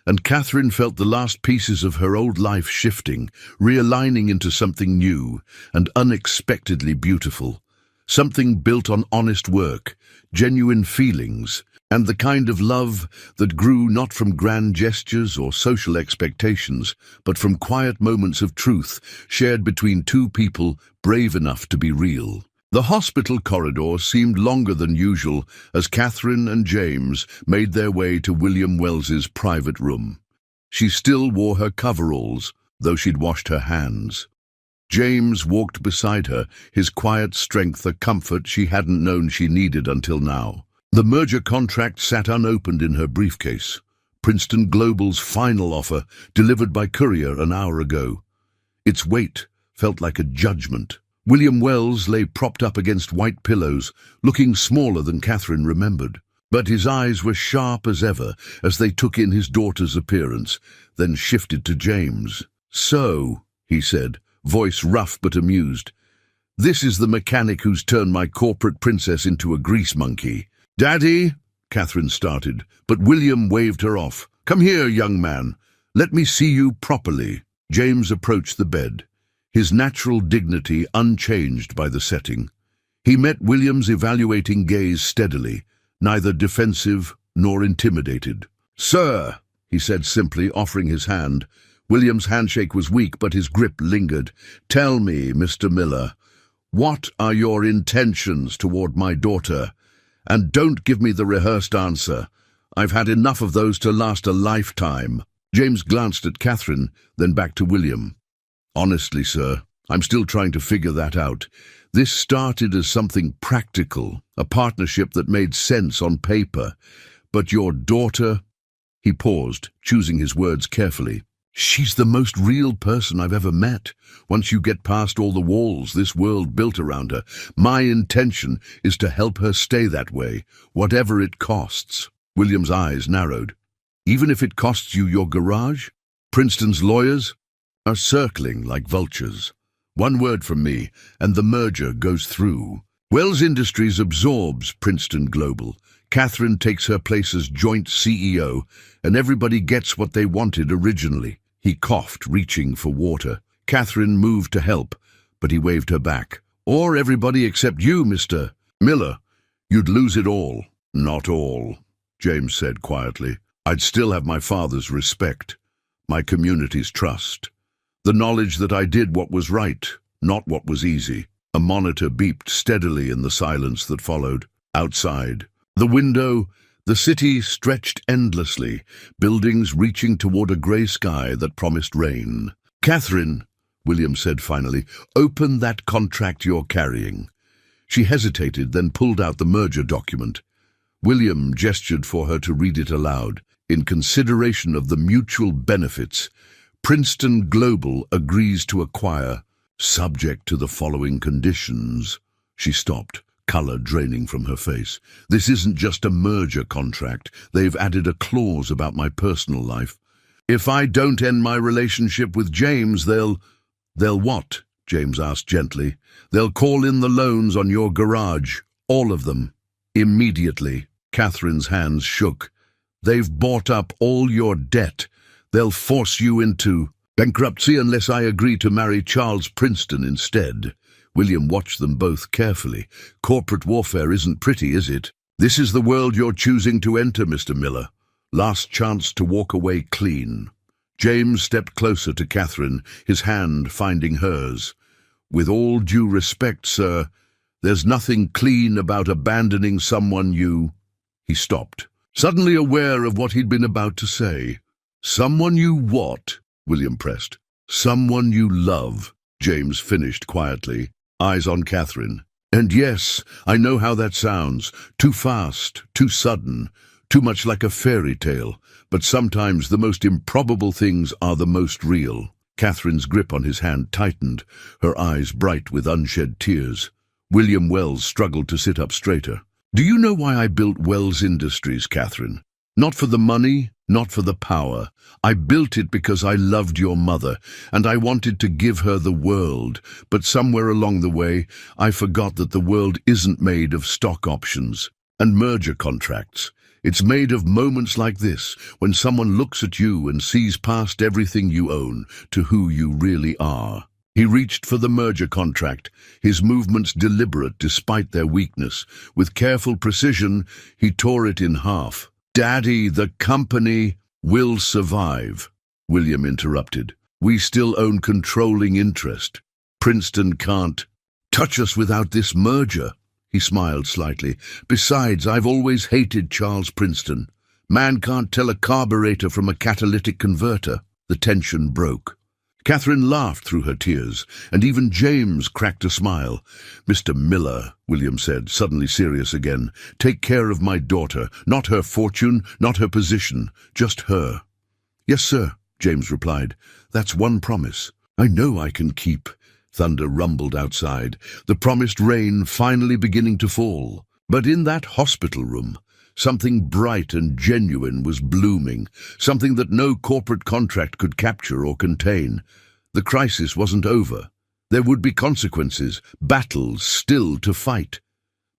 and Catherine felt the last pieces of her old life shifting, realigning into something new and unexpectedly beautiful. Something built on honest work, genuine feelings, and the kind of love that grew not from grand gestures or social expectations, but from quiet moments of truth shared between two people brave enough to be real. The hospital corridor seemed longer than usual as Catherine and James made their way to William Wells's private room. She still wore her coveralls, though she'd washed her hands. James walked beside her, his quiet strength a comfort she hadn't known she needed until now. The merger contract sat unopened in her briefcase, Princeton Global's final offer, delivered by courier an hour ago. Its weight felt like a judgment. William Wells lay propped up against white pillows, looking smaller than Catherine remembered. But his eyes were sharp as ever as they took in his daughter's appearance, then shifted to James. "So," he said, voice rough but amused, "this is the mechanic who's turned my corporate princess into a grease monkey." "Daddy," Catherine started, but William waved her off. "Come here, young man. Let me see you properly." James approached the bed, his natural dignity unchanged by the setting. He met William's evaluating gaze steadily, neither defensive nor intimidated. "Sir," he said simply, offering his hand. William's handshake was weak, but his grip lingered. "Tell me, Mr. Miller, what are your intentions toward my daughter? And don't give me the rehearsed answer. I've had enough of those to last a lifetime." James glanced at Catherine, then back to William. "Honestly, sir, I'm still trying to figure that out. This started as something practical, a partnership that made sense on paper. But your daughter—" He paused, choosing his words carefully. "She's the most real person I've ever met. Once you get past all the walls this world built around her, my intention is to help her stay that way, whatever it costs." William's eyes narrowed. "Even if it costs you your garage? Princeton's lawyers are circling like vultures. One word from me, and the merger goes through. Wells Industries absorbs Princeton Global. Catherine takes her place as joint CEO, and everybody gets what they wanted originally." He coughed, reaching for water. Catherine moved to help, but he waved her back. "Or everybody except you, Mr. Miller. You'd lose it all." "Not all," James said quietly. "I'd still have my father's respect, my community's trust. The knowledge that I did what was right, not what was easy." A monitor beeped steadily in the silence that followed. Outside, the window, the city stretched endlessly, buildings reaching toward a grey sky that promised rain. "Catherine," William said finally, "open that contract you're carrying." She hesitated, then pulled out the merger document. William gestured for her to read it aloud. "In consideration of the mutual benefits, Princeton Global agrees to acquire, subject to the following conditions." She stopped, color draining from her face. "This isn't just a merger contract. They've added a clause about my personal life. If I don't end my relationship with James, they'll what?" James asked gently. "They'll call in the loans on your garage, all of them, immediately." Catherine's hands shook. "They've bought up all your debt. They'll force you into bankruptcy unless I agree to marry Charles Princeton instead." William watched them both carefully. "Corporate warfare isn't pretty, is it? This is the world you're choosing to enter, Mr. Miller. Last chance to walk away clean." James stepped closer to Catherine, his hand finding hers. "With all due respect, sir, there's nothing clean about abandoning someone you—" He stopped, suddenly aware of what he'd been about to say. "Someone you what?" William pressed. "Someone you love," James finished quietly, eyes on Catherine. "And yes, I know how that sounds. Too fast, too sudden, too much like a fairy tale. But sometimes the most improbable things are the most real." Catherine's grip on his hand tightened, her eyes bright with unshed tears. William Wells struggled to sit up straighter. "Do you know why I built Wells Industries, Catherine? Not for the money, not for the power. I built it because I loved your mother, and I wanted to give her the world. But somewhere along the way, I forgot that the world isn't made of stock options. And merger contracts. It's made of moments like this, when someone looks at you and sees past everything you own to who you really are. He reached for the merger contract, his movements deliberate despite their weakness. With careful precision, he tore it in half. "Daddy, the company will survive," William interrupted. "We still own controlling interest. Princeton can't touch us without this merger." He smiled slightly. "Besides, I've always hated Charles Princeton. Man can't tell a carburetor from a catalytic converter." The tension broke. Catherine laughed through her tears, and even James cracked a smile. "Mr. Miller," William said, suddenly serious again, "take care of my daughter, not her fortune, not her position, just her." "Yes, sir," James replied. "That's one promise I know I can keep." Thunder rumbled outside, the promised rain finally beginning to fall. But in that hospital room, something bright and genuine was blooming, something that no corporate contract could capture or contain. The crisis wasn't over. There would be consequences, battles still to fight.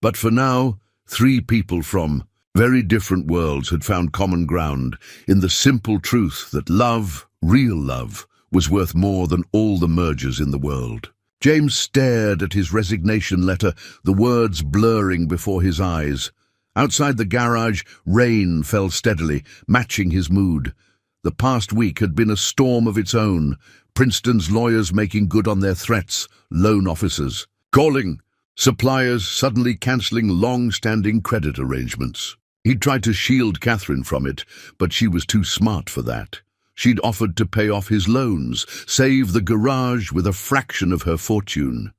But for now, three people from very different worlds had found common ground in the simple truth that love, real love, was worth more than all the mergers in the world. James stared at his resignation letter, the words blurring before his eyes. Outside the garage, rain fell steadily, matching his mood. The past week had been a storm of its own. Princeton's lawyers making good on their threats, loan officers calling, suppliers suddenly cancelling long-standing credit arrangements. He'd tried to shield Catherine from it, but she was too smart for that. She'd offered to pay off his loans, save the garage with a fraction of her fortune.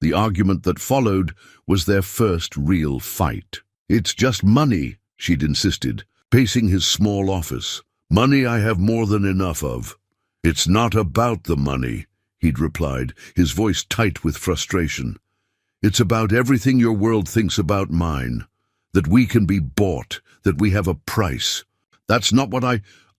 The argument that followed was their first real fight. "It's just money," she'd insisted, pacing his small office. "Money I have more than enough of." "It's not about the money," he'd replied, his voice tight with frustration. "It's about everything your world thinks about mine. That we can be bought, that we have a price. That's not what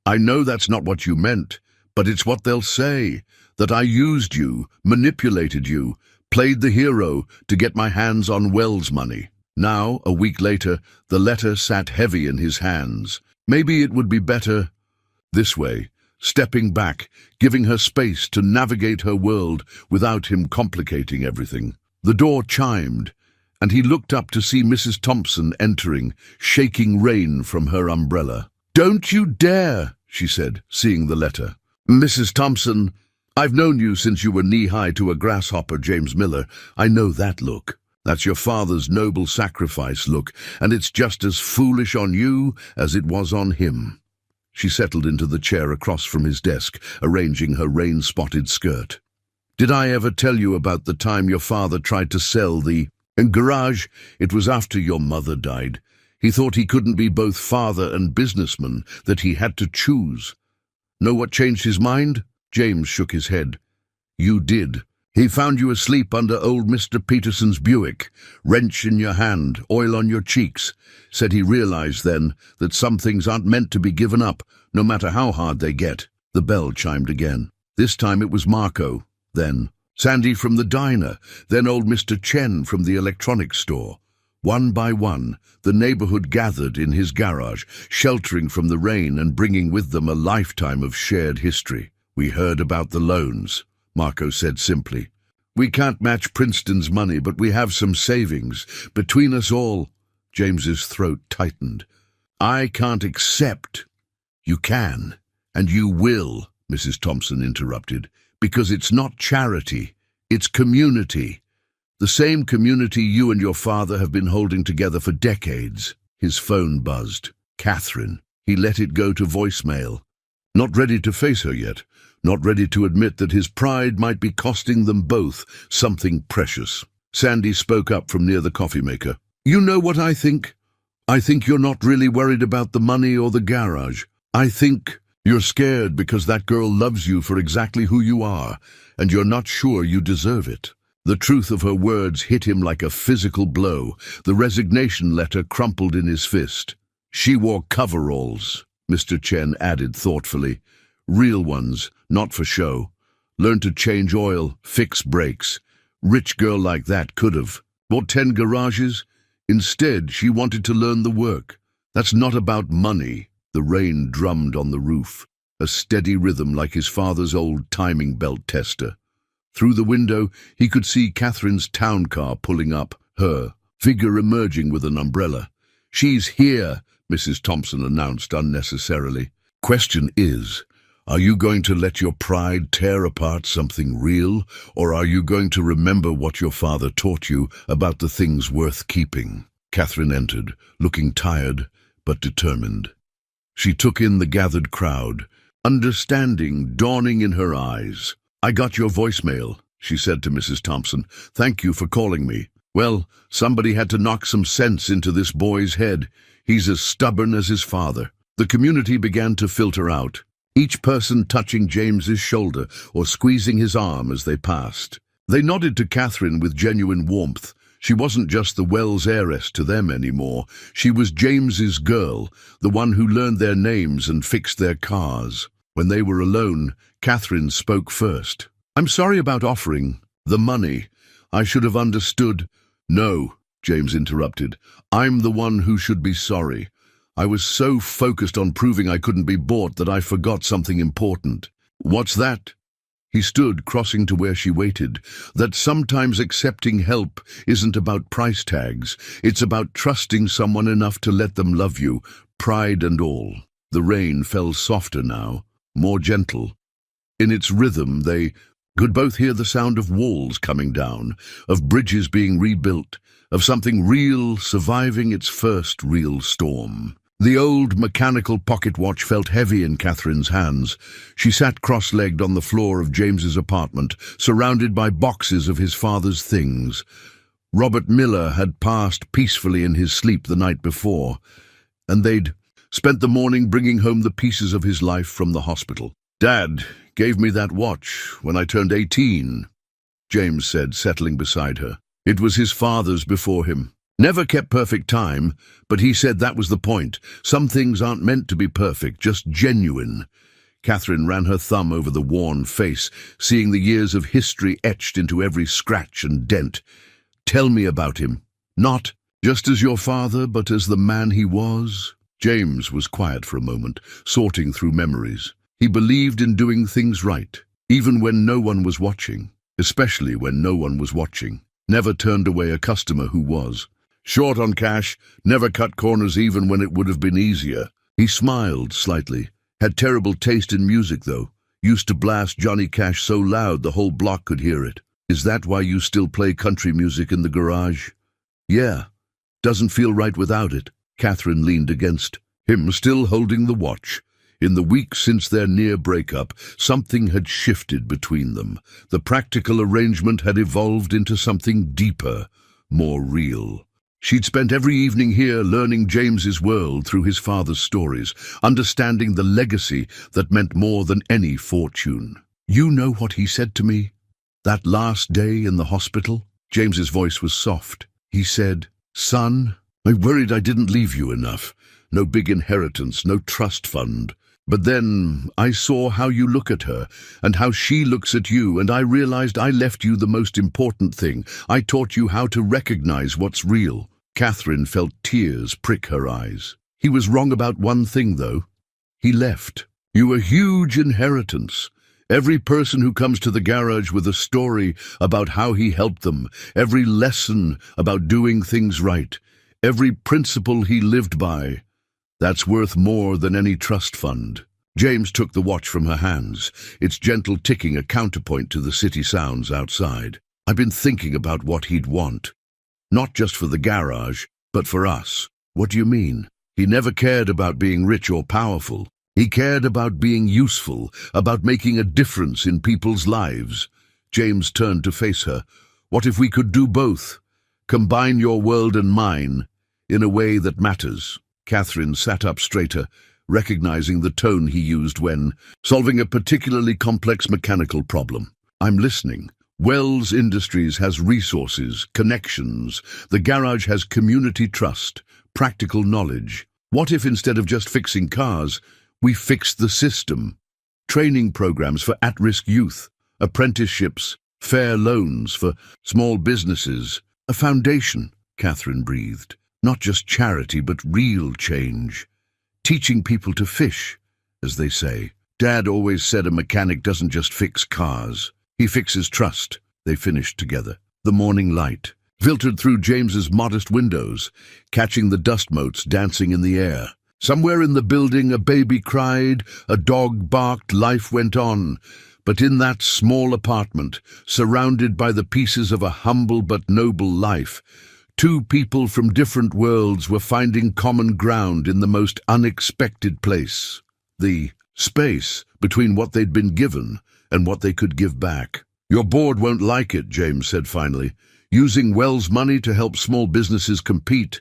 I know that's not what you meant, but it's what they'll say. That I used you, manipulated you, played the hero to get my hands on Wells' money." Now, a week later, the letter sat heavy in his hands. Maybe it would be better this way, stepping back, giving her space to navigate her world without him complicating everything. The door chimed, and he looked up to see Mrs. Thompson entering, shaking rain from her umbrella. "Don't you dare," she said, seeing the letter. "Mrs. Thompson, I've known you since you were knee-high to a grasshopper, James Miller. I know that look. That's your father's noble sacrifice look, and it's just as foolish on you as it was on him." She settled into the chair across from his desk, arranging her rain-spotted skirt. "Did I ever tell you about the time your father tried to sell the garage? It was after your mother died. He thought he couldn't be both father and businessman, that he had to choose. Know what changed his mind?" James shook his head. "You did. He found you asleep under old Mr. Peterson's Buick, wrench in your hand, oil on your cheeks. Said he realized then that some things aren't meant to be given up, no matter how hard they get." The bell chimed again. This time it was Marco, then Sandy from the diner, then old Mr. Chen from the electronics store. One by one, the neighborhood gathered in his garage, sheltering from the rain and bringing with them a lifetime of shared history. "We heard about the loans," Marco said simply. "We can't match Princeton's money, but we have some savings. Between us all—" James's throat tightened. "I can't accept—" "You can, and you will," Mrs. Thompson interrupted, "because it's not charity, it's community. The same community you and your father have been holding together for decades." His phone buzzed. Catherine. He let it go to voicemail. Not ready to face her yet. Not ready to admit that his pride might be costing them both something precious. Sandy spoke up from near the coffee maker. "You know what I think? I think you're not really worried about the money or the garage. I think you're scared because that girl loves you for exactly who you are, and you're not sure you deserve it." The truth of her words hit him like a physical blow. The resignation letter crumpled in his fist. "She wore coveralls," Mr. Chen added thoughtfully. "Real ones, not for show. Learned to change oil, fix brakes. Rich girl like that could've. Bought 10 garages. Instead, she wanted to learn the work. That's not about money. The rain drummed on the roof, a steady rhythm like his father's old timing belt tester. Through the window, he could see Catherine's town car pulling up, her figure emerging with an umbrella. "She's here," Mrs. Thompson announced unnecessarily. "Question is, are you going to let your pride tear apart something real, or are you going to remember what your father taught you about the things worth keeping?" Catherine entered, looking tired but determined. She took in the gathered crowd, understanding dawning in her eyes. "I got your voicemail," she said to Mrs. Thompson. "Thank you for calling me. Well, somebody had to knock some sense into this boy's head. He's as stubborn as his father." The community began to filter out, each person touching James's shoulder or squeezing his arm as they passed. They nodded to Catherine with genuine warmth. She wasn't just the Wells heiress to them anymore. She was James's girl, the one who learned their names and fixed their cars. When they were alone, Catherine spoke first. "I'm sorry about offering the money. I should have understood." "No," James interrupted. "I'm the one who should be sorry. I was so focused on proving I couldn't be bought that I forgot something important." "What's that?" He stood, crossing to where she waited. "That sometimes accepting help isn't about price tags. It's about trusting someone enough to let them love you, pride and all." The rain fell softer now, more gentle. In its rhythm, they could both hear the sound of walls coming down, of bridges being rebuilt, of something real surviving its first real storm. The old mechanical pocket watch felt heavy in Catherine's hands. She sat cross-legged on the floor of James's apartment, surrounded by boxes of his father's things. Robert Miller had passed peacefully in his sleep the night before, and they'd spent the morning bringing home the pieces of his life from the hospital. "Dad gave me that watch when I turned 18, James said, settling beside her. "It was his father's before him. Never kept perfect time, but he said that was the point. Some things aren't meant to be perfect, just genuine." Catherine ran her thumb over the worn face, seeing the years of history etched into every scratch and dent. "Tell me about him. Not just as your father, but as the man he was." James was quiet for a moment, sorting through memories. He believed in doing things right, even when no one was watching, especially when no one was watching. Never turned away a customer who was. Short on cash, never cut corners even when it would have been easier. He smiled slightly. Had terrible taste in music, though. Used to blast Johnny Cash so loud the whole block could hear it. "Is that why you still play country music in the garage?" "Yeah. Doesn't feel right without it." Catherine leaned against him, still holding the watch. In the weeks since their near breakup, something had shifted between them. The practical arrangement had evolved into something deeper, more real. She'd spent every evening here learning James's world through his father's stories, understanding the legacy that meant more than any fortune. "You know what he said to me that last day in the hospital?" James's voice was soft. He said, "Son, I worried I didn't leave you enough. No big inheritance, no trust fund. But then I saw how you look at her and how she looks at you, and I realized I left you the most important thing. I taught you how to recognize what's real." Catherine felt tears prick her eyes. He was wrong about one thing, though. He left you a huge inheritance. Every person who comes to the garage with a story about how he helped them, every lesson about doing things right, every principle he lived by, that's worth more than any trust fund. James took the watch from her hands, its gentle ticking a counterpoint to the city sounds outside. "I've been thinking about what he'd want. Not just for the garage, but for us." "What do you mean?" "He never cared about being rich or powerful. He cared about being useful, about making a difference in people's lives." James turned to face her. "What if we could do both? Combine your world and mine in a way that matters?" Catherine sat up straighter, recognizing the tone he used when solving a particularly complex mechanical problem. "I'm listening. Wells Industries has resources, connections. The garage has community trust, practical knowledge. What if instead of just fixing cars, we fixed the system? Training programs for at-risk youth, apprenticeships, fair loans for small businesses, a foundation." Catherine breathed. Not just charity, but real change. Teaching people to fish, as they say. Dad always said a mechanic doesn't just fix cars. He fixes trust. They finished together. The morning light filtered through James's modest windows, catching the dust motes dancing in the air. Somewhere in the building, a baby cried, a dog barked, life went on. But in that small apartment, surrounded by the pieces of a humble but noble life, two people from different worlds were finding common ground in the most unexpected place. The space between what they'd been given and what they could give back. "Your board won't like it," James said finally. "Using Wells' money to help small businesses compete.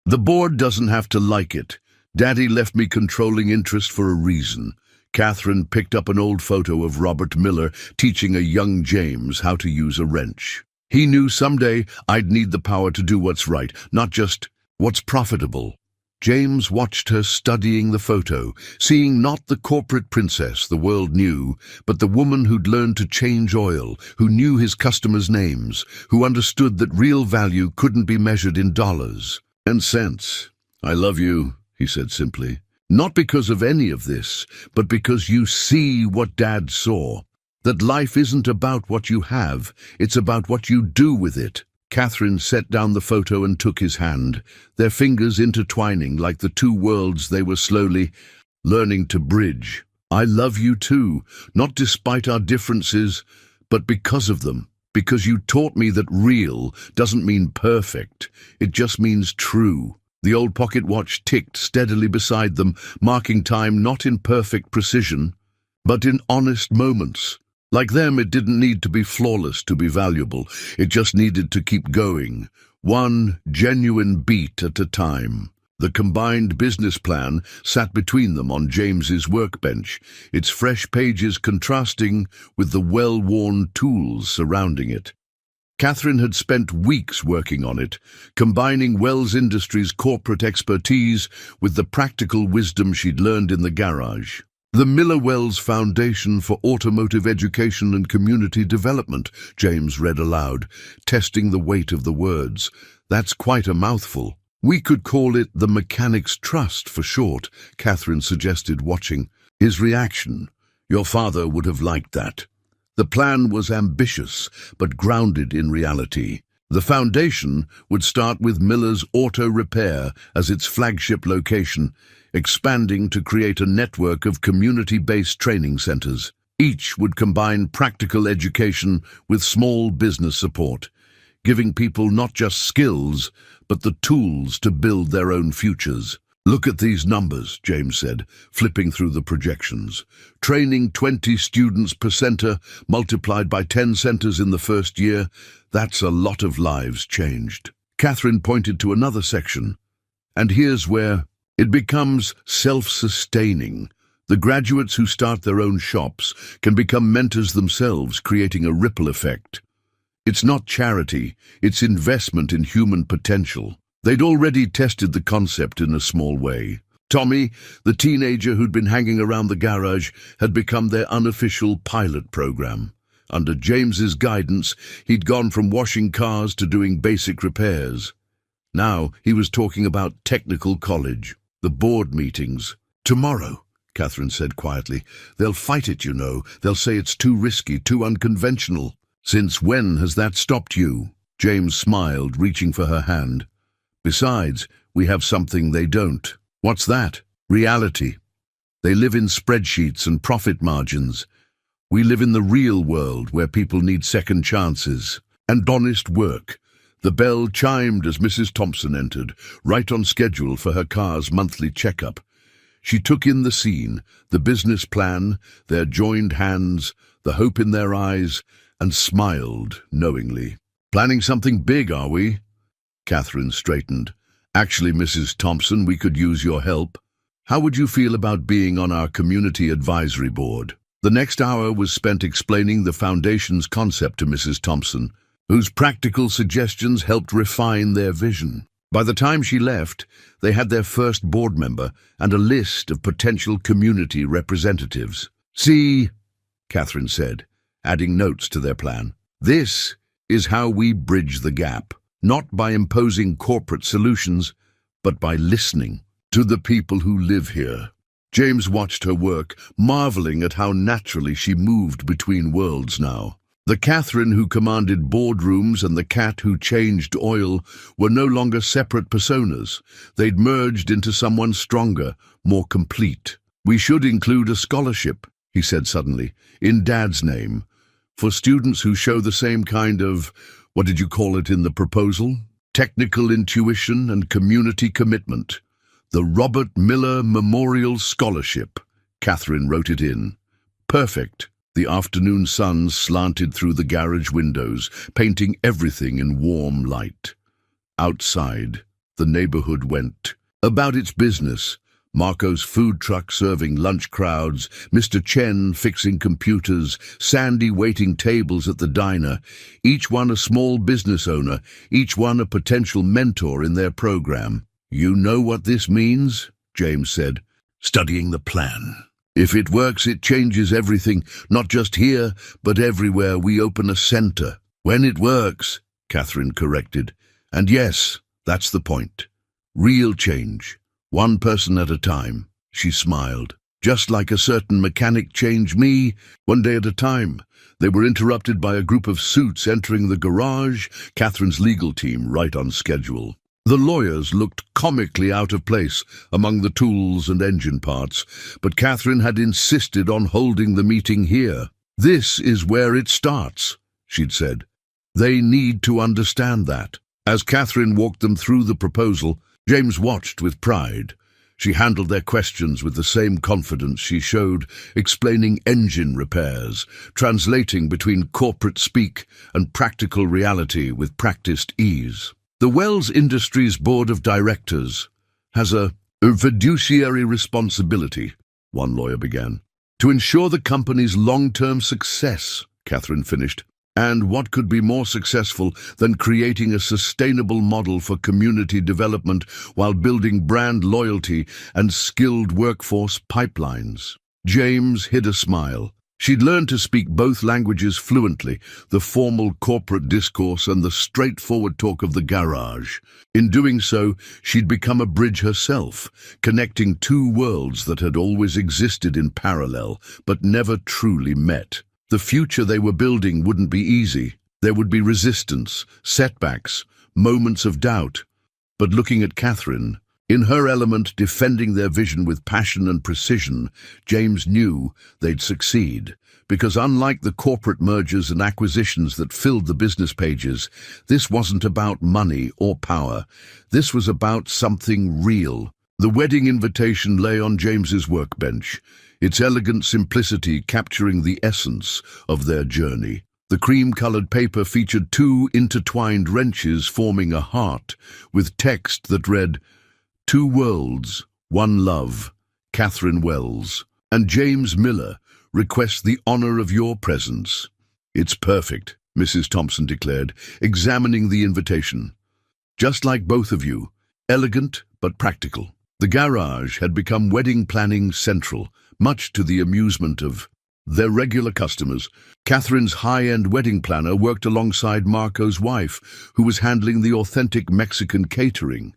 The board doesn't have to like it. Daddy left me controlling interest for a reason." Catherine picked up an old photo of Robert Miller teaching a young James how to use a wrench. He knew someday I'd need the power to do what's right, not just what's profitable. James watched her studying the photo, seeing not the corporate princess the world knew, but the woman who'd learned to change oil, who knew his customers' names, who understood that real value couldn't be measured in dollars and cents. "I love you," he said simply. "Not because of any of this, but because you see what Dad saw. That life isn't about what you have, it's about what you do with it." Catherine set down the photo and took his hand, their fingers intertwining like the two worlds they were slowly learning to bridge. "I love you too, not despite our differences, but because of them. Because you taught me that real doesn't mean perfect, it just means true." The old pocket watch ticked steadily beside them, marking time not in perfect precision, but in honest moments. Like them, it didn't need to be flawless to be valuable. It just needed to keep going, one genuine beat at a time. The combined business plan sat between them on James's workbench, its fresh pages contrasting with the well-worn tools surrounding it. Catherine had spent weeks working on it, combining Wells Industries' corporate expertise with the practical wisdom she'd learned in the garage. "The Miller-Wells Foundation for Automotive Education and Community Development," James read aloud, testing the weight of the words. "That's quite a mouthful." "We could call it the Mechanics' Trust for short," Catherine suggested, watching his reaction. "Your father would have liked that." The plan was ambitious, but grounded in reality. The foundation would start with Miller's Auto Repair as its flagship location, expanding to create a network of community-based training centers. Each would combine practical education with small business support, giving people not just skills, but the tools to build their own futures. "Look at these numbers," James said, flipping through the projections. "Training 20 students per center, multiplied by 10 centers in the first year. That's a lot of lives changed." Catherine pointed to another section. "And here's where it becomes self-sustaining. The graduates who start their own shops can become mentors themselves, creating a ripple effect. It's not charity, it's investment in human potential." They'd already tested the concept in a small way. Tommy, the teenager who'd been hanging around the garage, had become their unofficial pilot program. Under James's guidance, he'd gone from washing cars to doing basic repairs. Now he was talking about technical college, the board meetings. "Tomorrow," Catherine said quietly, "they'll fight it, you know. They'll say it's too risky, too unconventional." "Since when has that stopped you?" James smiled, reaching for her hand. "Besides, we have something they don't." "What's that?" "Reality. They live in spreadsheets and profit margins. We live in the real world where people need second chances and honest work." The bell chimed as Mrs. Thompson entered, right on schedule for her car's monthly checkup. She took in the scene, the business plan, their joined hands, the hope in their eyes, and smiled knowingly. "Planning something big, are we?" Catherine straightened. "Actually, Mrs. Thompson, we could use your help. How would you feel about being on our community advisory board?" The next hour was spent explaining the foundation's concept to Mrs. Thompson, whose practical suggestions helped refine their vision. By the time she left, they had their first board member and a list of potential community representatives. "See," Catherine said, adding notes to their plan. "This is how we bridge the gap. not by imposing corporate solutions, but by listening to the people who live here. James watched her work, marveling at how naturally she moved between worlds now. The Catherine who commanded boardrooms and the Cat who changed oil were no longer separate personas. They'd merged into someone stronger, more complete. "We should include a scholarship," he said suddenly, "in Dad's name, for students who show the same kind of, what did you call it in the proposal? Technical intuition and community commitment. The Robert Miller Memorial Scholarship." Catherine wrote it in. Perfect. The afternoon sun slanted through the garage windows, painting everything in warm light. Outside, the neighborhood went about its business. Marco's food truck serving lunch crowds, Mr. Chen fixing computers, Sandy waiting tables at the diner, each one a small business owner, each one a potential mentor in their program. "You know what this means?" James said, studying the plan. "If it works, it changes everything, not just here, but everywhere we open a center." "When it works," Catherine corrected. "And yes, that's the point. Real change. One person at a time." She smiled. "Just like a certain mechanic changed me, one day at a time." They were interrupted by a group of suits entering the garage, Catherine's legal team right on schedule. The lawyers looked comically out of place among the tools and engine parts, but Catherine had insisted on holding the meeting here. "This is where it starts," she'd said. "They need to understand that." As Catherine walked them through the proposal, James watched with pride. She handled their questions with the same confidence she showed, explaining engine repairs, translating between corporate speak and practical reality with practiced ease. "The Wells Industries Board of Directors has a fiduciary responsibility," one lawyer began, "to ensure the company's long-term success," Catherine finished. "And what could be more successful than creating a sustainable model for community development while building brand loyalty and skilled workforce pipelines?" James hid a smile. She'd learned to speak both languages fluently, the formal corporate discourse and the straightforward talk of the garage. In doing so, she'd become a bridge herself, connecting two worlds that had always existed in parallel, but never truly met. The future they were building wouldn't be easy. There would be resistance, setbacks, moments of doubt. But looking at Catherine, in her element defending their vision with passion and precision, James knew they'd succeed. Because unlike the corporate mergers and acquisitions that filled the business pages, this wasn't about money or power. This was about something real. The wedding invitation lay on James's workbench, its elegant simplicity capturing the essence of their journey. The cream-colored paper featured two intertwined wrenches forming a heart, with text that read, "Two worlds, one love, Catherine Wells, and James Miller requests the honor of your presence." "It's perfect," Mrs. Thompson declared, examining the invitation. "Just like both of you, elegant but practical." The garage had become wedding planning central, much to the amusement of their regular customers. Catherine's high-end wedding planner worked alongside Marco's wife, who was handling the authentic Mexican catering.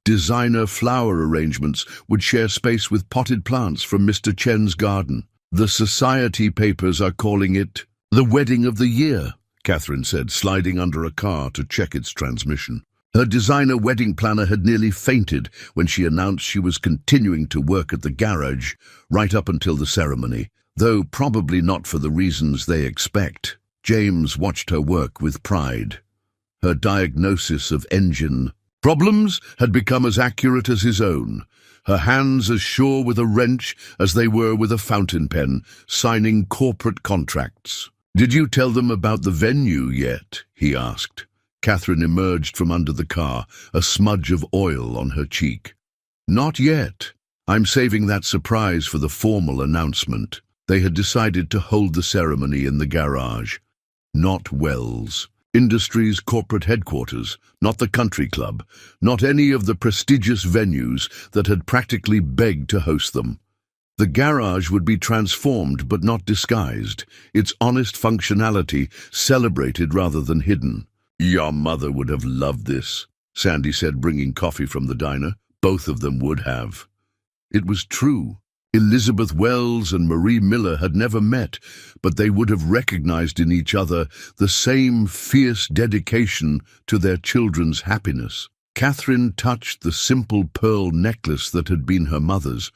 Designer flower arrangements would share space with potted plants from Mr. Chen's garden. "The society papers are calling it the wedding of the year," Catherine said, sliding under a car to check its transmission. Her designer wedding planner had nearly fainted when she announced she was continuing to work at the garage right up until the ceremony, though probably not for the reasons they expect. James watched her work with pride. Her diagnosis of engine problems had become as accurate as his own, her hands as sure with a wrench as they were with a fountain pen, signing corporate contracts. "Did you tell them about the venue yet?" he asked. Catherine emerged from under the car, a smudge of oil on her cheek. "Not yet. I'm saving that surprise for the formal announcement." They had decided to hold the ceremony in the garage. Not Wells Industries corporate headquarters, not the country club, not any of the prestigious venues that had practically begged to host them. The garage would be transformed but not disguised, its honest functionality celebrated rather than hidden. Your mother would have loved this, Sandy said, bringing coffee from the diner. Both of them would have. It was true. Elizabeth Wells and Marie Miller had never met, but they would have recognized in each other the same fierce dedication to their children's happiness. Catherine touched the simple pearl necklace that had been her mother's,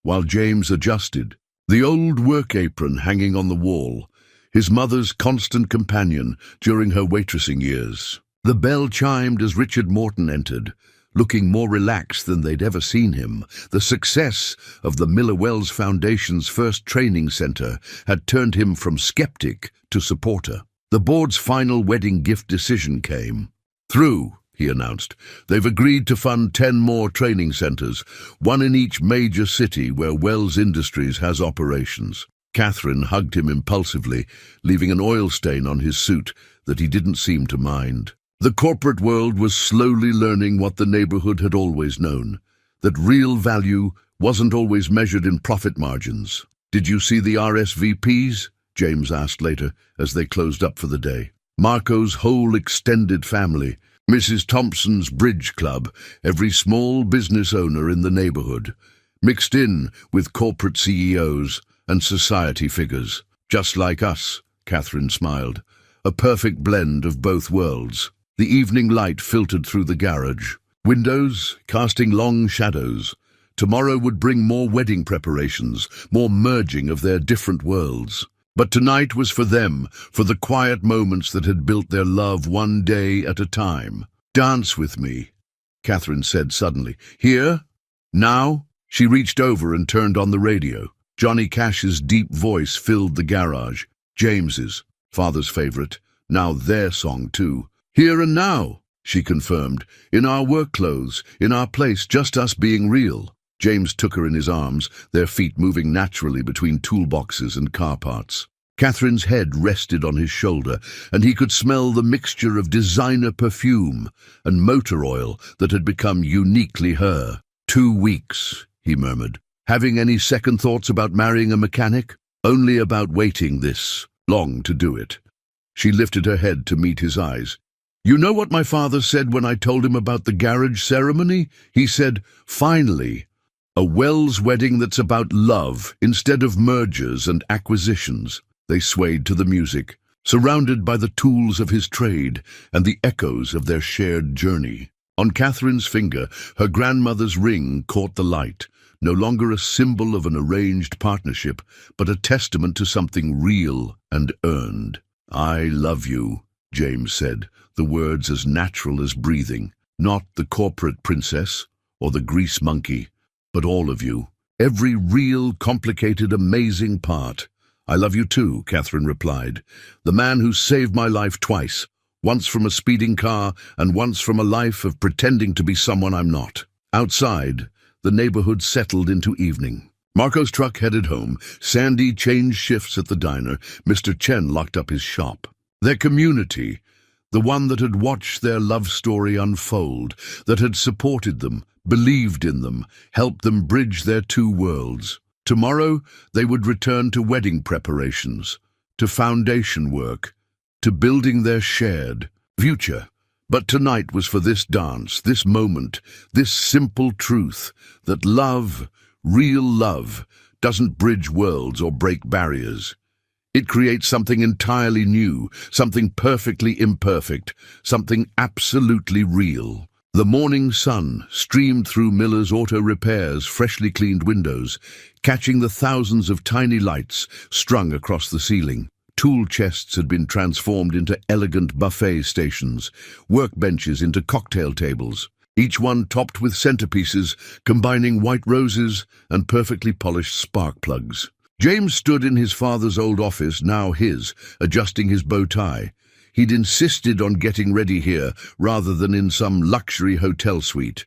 while James adjusted. The old work apron hanging on the wall, his mother's constant companion during her waitressing years. The bell chimed as Richard Morton entered, looking more relaxed than they'd ever seen him. The success of the Miller-Wells Foundation's first training center had turned him from skeptic to supporter. The board's final wedding gift decision came. Through, he announced. They've agreed to fund 10 more training centers, one in each major city where Wells Industries has operations. Catherine hugged him impulsively, leaving an oil stain on his suit that he didn't seem to mind. The corporate world was slowly learning what the neighborhood had always known, that real value wasn't always measured in profit margins. "Did you see the RSVPs?" James asked later, as they closed up for the day. Marco's whole extended family, Mrs. Thompson's bridge club, every small business owner in the neighborhood, mixed in with corporate CEOs and society figures. "Just like us," Catherine smiled. "A perfect blend of both worlds." The evening light filtered through the garage, windows casting long shadows. Tomorrow would bring more wedding preparations, more merging of their different worlds. But tonight was for them, for the quiet moments that had built their love one day at a time. "Dance with me," Catherine said suddenly. "Here? Now?" She reached over and turned on the radio. Johnny Cash's deep voice filled the garage. James's, father's favorite, now their song too. "Here and now," she confirmed. "In our work clothes, in our place, just us being real." James took her in his arms, their feet moving naturally between toolboxes and car parts. Catherine's head rested on his shoulder, and he could smell the mixture of designer perfume and motor oil that had become uniquely her. 2 weeks, he murmured. "Having any second thoughts about marrying a mechanic?" "Only about waiting this long to do it." She lifted her head to meet his eyes. "You know what my father said when I told him about the garage ceremony? He said, 'Finally, a Wells wedding that's about love instead of mergers and acquisitions.'" They swayed to the music, surrounded by the tools of his trade and the echoes of their shared journey. On Catherine's finger, her grandmother's ring caught the light, no longer a symbol of an arranged partnership, but a testament to something real and earned. "I love you," James said, the words as natural as breathing. "Not the corporate princess or the grease monkey, but all of you. Every real, complicated, amazing part." "I love you too," Catherine replied. "The man who saved my life twice, once from a speeding car and once from a life of pretending to be someone I'm not." Outside, the neighborhood settled into evening. Marco's truck headed home. Sandy changed shifts at the diner. Mr. Chen locked up his shop. Their community, the one that had watched their love story unfold, that had supported them, believed in them, helped them bridge their 2 worlds. Tomorrow they would return to wedding preparations, to foundation work, to building their shared future. But tonight was for this dance, this moment, this simple truth that love, real love, doesn't bridge worlds or break barriers. It creates something entirely new, something perfectly imperfect, something absolutely real. The morning sun streamed through Miller's Auto Repair's freshly cleaned windows, catching the thousands of tiny lights strung across the ceiling. Tool chests had been transformed into elegant buffet stations, workbenches into cocktail tables, each one topped with centerpieces combining white roses and perfectly polished spark plugs. James stood in his father's old office, now his, adjusting his bow tie. He'd insisted on getting ready here rather than in some luxury hotel suite.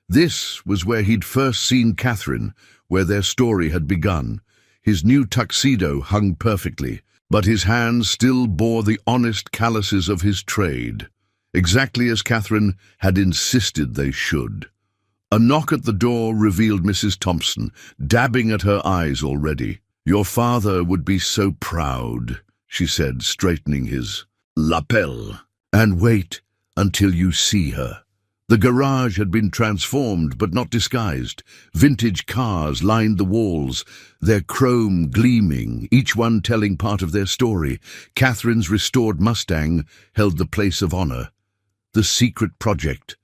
This was where he'd first seen Catherine, where their story had begun. His new tuxedo hung perfectly, but his hands still bore the honest calluses of his trade, exactly as Catherine had insisted they should. A knock at the door revealed Mrs. Thompson, dabbing at her eyes already. "Your father would be so proud," she said, straightening his lapel. And wait until you see her. The garage had been transformed but not disguised. Vintage cars lined the walls, their chrome gleaming, each one telling part of their story. Catherine's restored Mustang held the place of honor, the secret project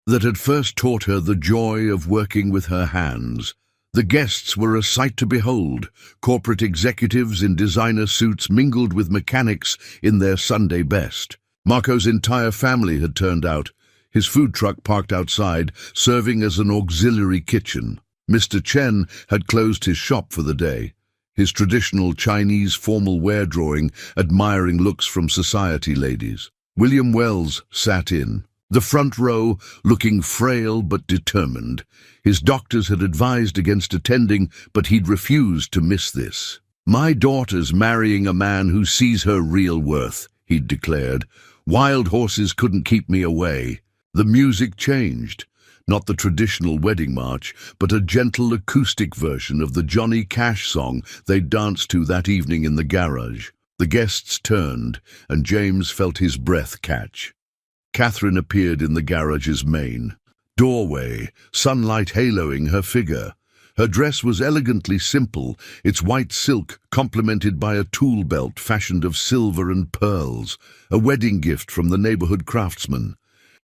that had first taught her the joy of working with her hands. The guests were a sight to behold. Corporate executives in designer suits mingled with mechanics in their Sunday best. Marco's entire family had turned out, his food truck parked outside, serving as an auxiliary kitchen. Mr. Chen had closed his shop for the day, his traditional Chinese formal wear drawing admiring looks from society ladies. William Wells sat in the front row, looking frail but determined. His doctors had advised against attending, but he'd refused to miss this. "My daughter's marrying a man who sees her real worth," he'd declared. "Wild horses couldn't keep me away." The music changed, not the traditional wedding march, but a gentle acoustic version of the Johnny Cash song they danced to that evening in the garage. The guests turned, and James felt his breath catch. Catherine appeared in the garage's main doorway, sunlight haloing her figure. Her dress was elegantly simple, its white silk complemented by a tool belt fashioned of silver and pearls, a wedding gift from the neighborhood craftsman.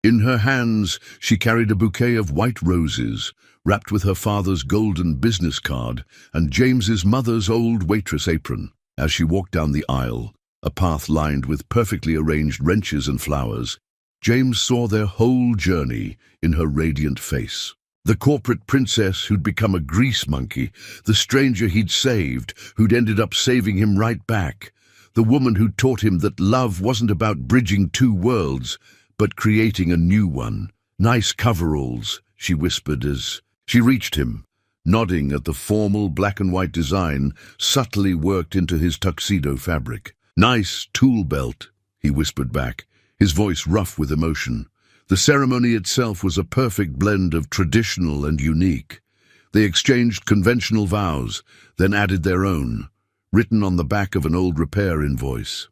In her hands, she carried a bouquet of white roses, wrapped with her father's golden business card and James's mother's old waitress apron. As she walked down the aisle, a path lined with perfectly arranged wreaths and flowers, James saw their whole journey in her radiant face. The corporate princess who'd become a grease monkey, the stranger he'd saved, who'd ended up saving him right back, the woman who'd taught him that love wasn't about bridging two worlds, but creating a new one. "Nice coveralls," she whispered as she reached him, nodding at the formal black and white design subtly worked into his tuxedo fabric. "Nice tool belt," he whispered back, his voice rough with emotion. The ceremony itself was a perfect blend of traditional and unique. They exchanged conventional vows, then added their own, written on the back of an old repair invoice.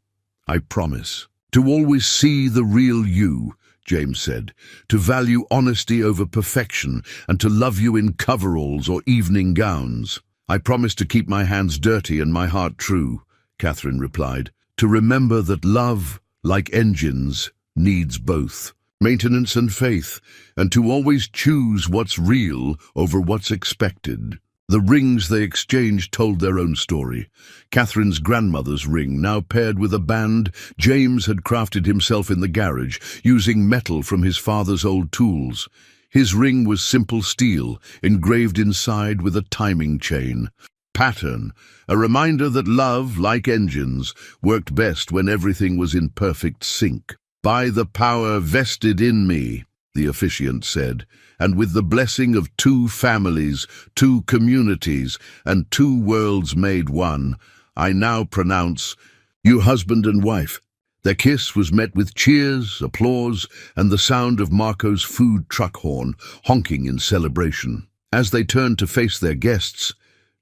"I promise to always see the real you," James said, "to value honesty over perfection, and to love you in coveralls or evening gowns." "I promise to keep my hands dirty and my heart true," Catherine replied, "to remember that love, like engines, needs both, maintenance and faith, and to always choose what's real over what's expected." The rings they exchanged told their own story. Catherine's grandmother's ring, now paired with a band James had crafted himself in the garage, using metal from his father's old tools. His ring was simple steel, engraved inside with a timing chain. Pattern, a reminder that love, like engines, worked best when everything was in perfect sync. "By the power vested in me," the officiant said, "and with the blessing of two families, two communities, and two worlds made one, I now pronounce you husband and wife." Their kiss was met with cheers, applause, and the sound of Marco's food truck horn, honking in celebration. As they turned to face their guests,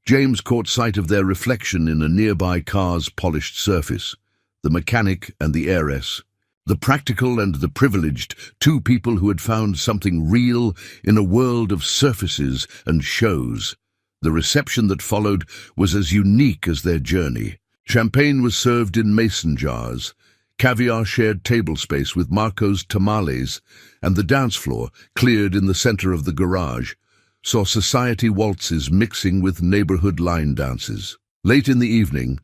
James caught sight of their reflection in a nearby car's polished surface, the mechanic and the heiress. The practical and the privileged, two people who had found something real in a world of surfaces and shows. The reception that followed was as unique as their journey. Champagne was served in mason jars, caviar shared table space with Marco's tamales, and the dance floor, cleared in the center of the garage, saw society waltzes mixing with neighborhood line dances. Late in the evening,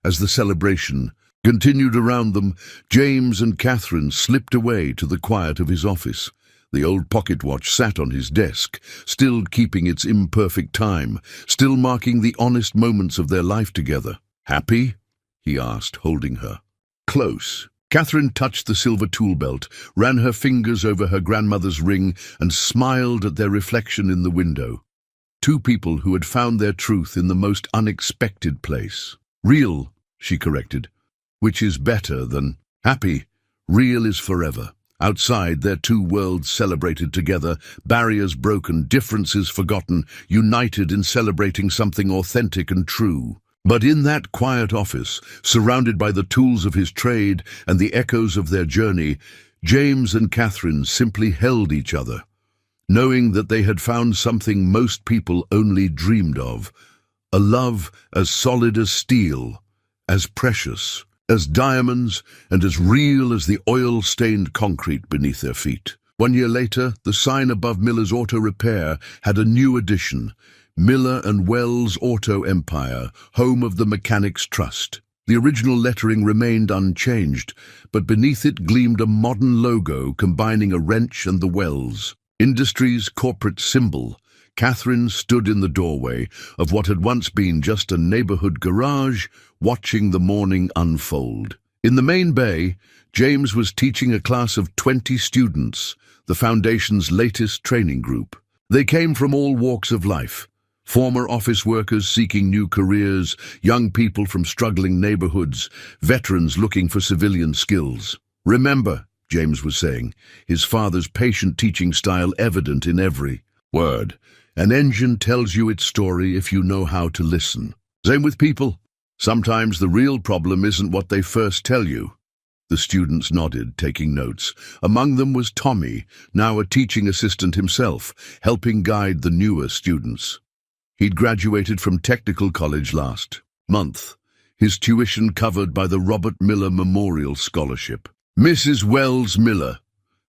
as the celebration continued around them, James and Catherine slipped away to the quiet of his office. The old pocket watch sat on his desk, still keeping its imperfect time, still marking the honest moments of their life together. "Happy?" he asked, holding her close. Catherine touched the silver tool belt, ran her fingers over her grandmother's ring, and smiled at their reflection in the window. Two people who had found their truth in the most unexpected place. "Real," she corrected, "which is better than happy. Real is forever." Outside, their two worlds celebrated together, barriers broken, differences forgotten, united in celebrating something authentic and true. But in that quiet office, surrounded by the tools of his trade and the echoes of their journey, James and Catherine simply held each other, knowing that they had found something most people only dreamed of, a love as solid as steel, as precious as diamonds, and as real as the oil-stained concrete beneath their feet. 1 year later, the sign above Miller's Auto Repair had a new addition: Miller and Wells Auto Empire, home of the Mechanics Trust. The original lettering remained unchanged, but beneath it gleamed a modern logo combining a wrench and the Wells Industries' corporate symbol. Catherine stood in the doorway of what had once been just a neighborhood garage, watching the morning unfold. In the main bay, James was teaching a class of 20 students, the Foundation's latest training group. They came from all walks of life: former office workers seeking new careers, young people from struggling neighborhoods, veterans looking for civilian skills. "Remember," James was saying, his father's patient teaching style evident in every word, "an engine tells you its story if you know how to listen." Same with people. Sometimes the real problem isn't what they first tell you. The students nodded, taking notes. Among them was Tommy, now a teaching assistant himself, helping guide the newer students. He'd graduated from technical college last month, his tuition covered by the Robert Miller Memorial Scholarship. Mrs. Wells Miller,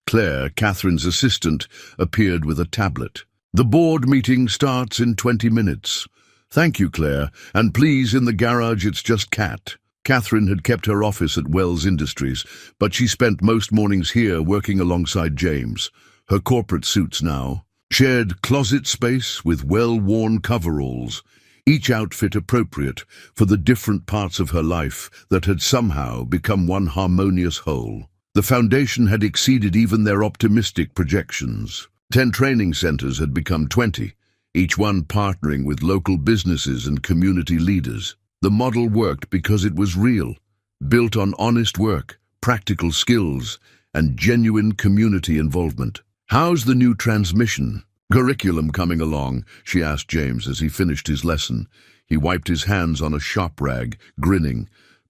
Claire, Catherine's assistant, appeared with a tablet. "The board meeting starts in 20 minutes. Thank you, Claire, and please, in the garage, it's just Kat." Catherine had kept her office at Wells Industries, but she spent most mornings here working alongside James. Her corporate suits now shared closet space with well-worn coveralls, each outfit appropriate for the different parts of her life that had somehow become one harmonious whole. The Foundation had exceeded even their optimistic projections. 10 training centers had become 20, each one partnering with local businesses and community leaders. The model worked because it was real, built on honest work, practical skills, and genuine community involvement. "How's the new transmission curriculum coming along?" she asked James as he finished his lesson. He wiped his hands on a shop rag, grinning.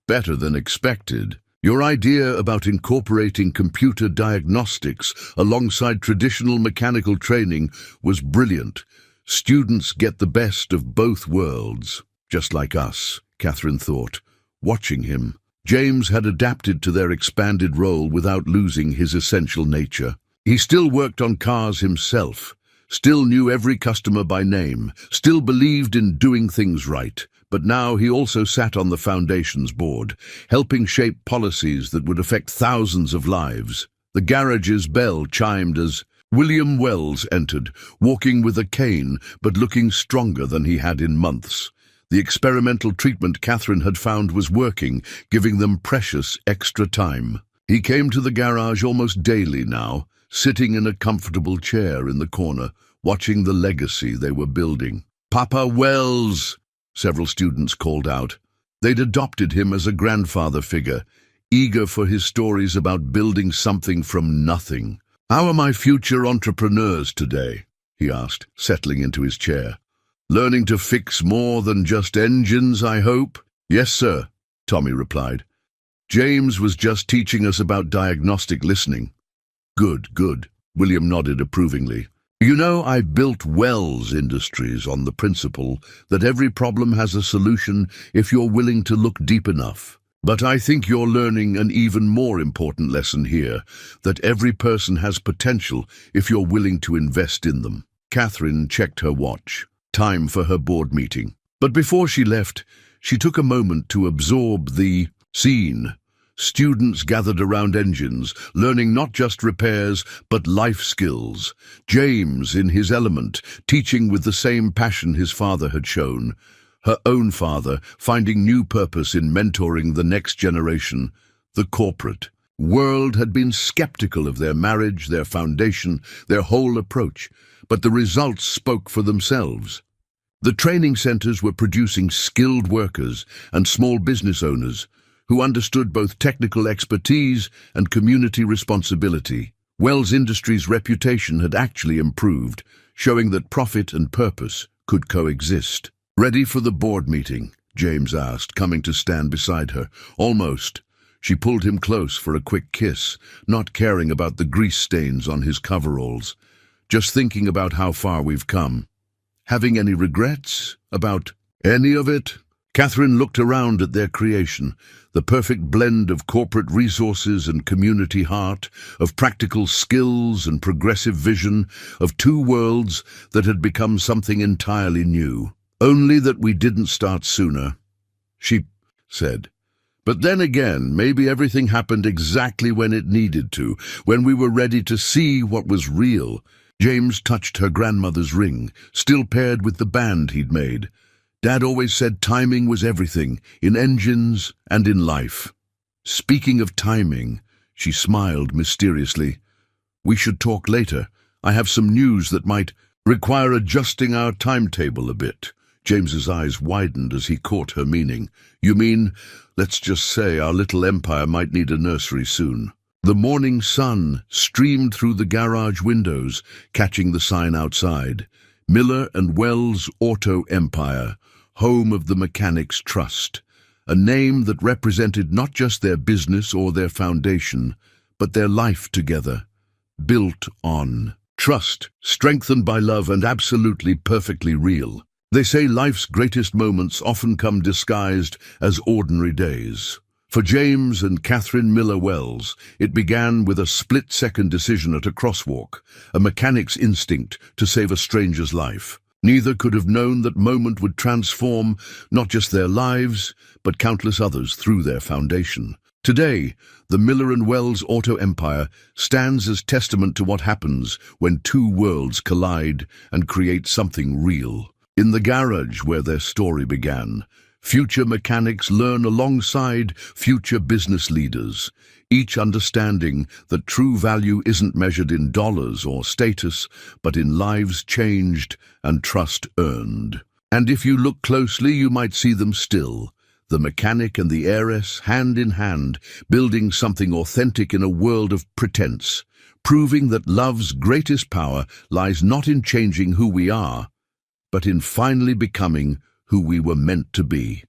"Better than expected. Your idea about incorporating computer diagnostics alongside traditional mechanical training was brilliant. Students get the best of both worlds." Just like us, Catherine thought, watching him. James had adapted to their expanded role without losing his essential nature. He still worked on cars himself, still knew every customer by name, still believed in doing things right. But now he also sat on the Foundation's board, helping shape policies that would affect thousands of lives. The garage's bell chimed as William Wells entered, walking with a cane but looking stronger than he had in months. The experimental treatment Catherine had found was working, giving them precious extra time. He came to the garage almost daily now, sitting in a comfortable chair in the corner, watching the legacy they were building. "Papa Wells!" several students called out. They'd adopted him as a grandfather figure, eager for his stories about building something from nothing. "How are my future entrepreneurs today?" he asked, settling into his chair. "Learning to fix more than just engines, I hope?" "Yes, sir," Tommy replied. "James was just teaching us about diagnostic listening." Good, good, William nodded approvingly. "You know, I built Wells Industries on the principle that every problem has a solution if you're willing to look deep enough. But I think you're learning an even more important lesson here, that every person has potential if you're willing to invest in them." Catherine checked her watch. Time for her board meeting. But before she left, she took a moment to absorb the scene. Students gathered around engines, learning not just repairs, but life skills. James, in his element, teaching with the same passion his father had shown. Her own father, finding new purpose in mentoring the next generation. The corporate world had been skeptical of their marriage, their foundation, their whole approach, but the results spoke for themselves. The training centers were producing skilled workers and small business owners who understood both technical expertise and community responsibility. Wells Industries' reputation had actually improved, showing that profit and purpose could coexist. Ready for the board meeting, James asked, coming to stand beside her. Almost. She pulled him close for a quick kiss, not caring about the grease stains on his coveralls. Just thinking about how far we've come. Having any regrets about any of it? Catherine looked around at their creation, the perfect blend of corporate resources and community heart, of practical skills and progressive vision, of two worlds that had become something entirely new. Only that we didn't start sooner, she said. But then again, maybe everything happened exactly when it needed to, when we were ready to see what was real. James touched her grandmother's ring, still paired with the band he'd made. Dad always said timing was everything, in engines and in life. Speaking of timing, she smiled mysteriously. We should talk later. I have some news that might require adjusting our timetable a bit. James's eyes widened as he caught her meaning. You mean, let's just say our little empire might need a nursery soon. The morning sun streamed through the garage windows, catching the sign outside. Miller and Wells Auto Empire, home of the Mechanics Trust, a name that represented not just their business or their foundation, but their life together, built on trust, strengthened by love and absolutely perfectly real. They say life's greatest moments often come disguised as ordinary days. For James and Catherine Miller Wells, it began with a split-second decision at a crosswalk, a mechanic's instinct to save a stranger's life. Neither could have known that moment would transform not just their lives, but countless others through their foundation. Today, the Miller and Wells Auto Empire stands as testament to what happens when two worlds collide and create something real. In the garage where their story began, future mechanics learn alongside future business leaders, each understanding that true value isn't measured in dollars or status, but in lives changed and trust earned. And if you look closely, you might see them still, the mechanic and the heiress, hand in hand, building something authentic in a world of pretense, proving that love's greatest power lies not in changing who we are, but in finally becoming who we were meant to be.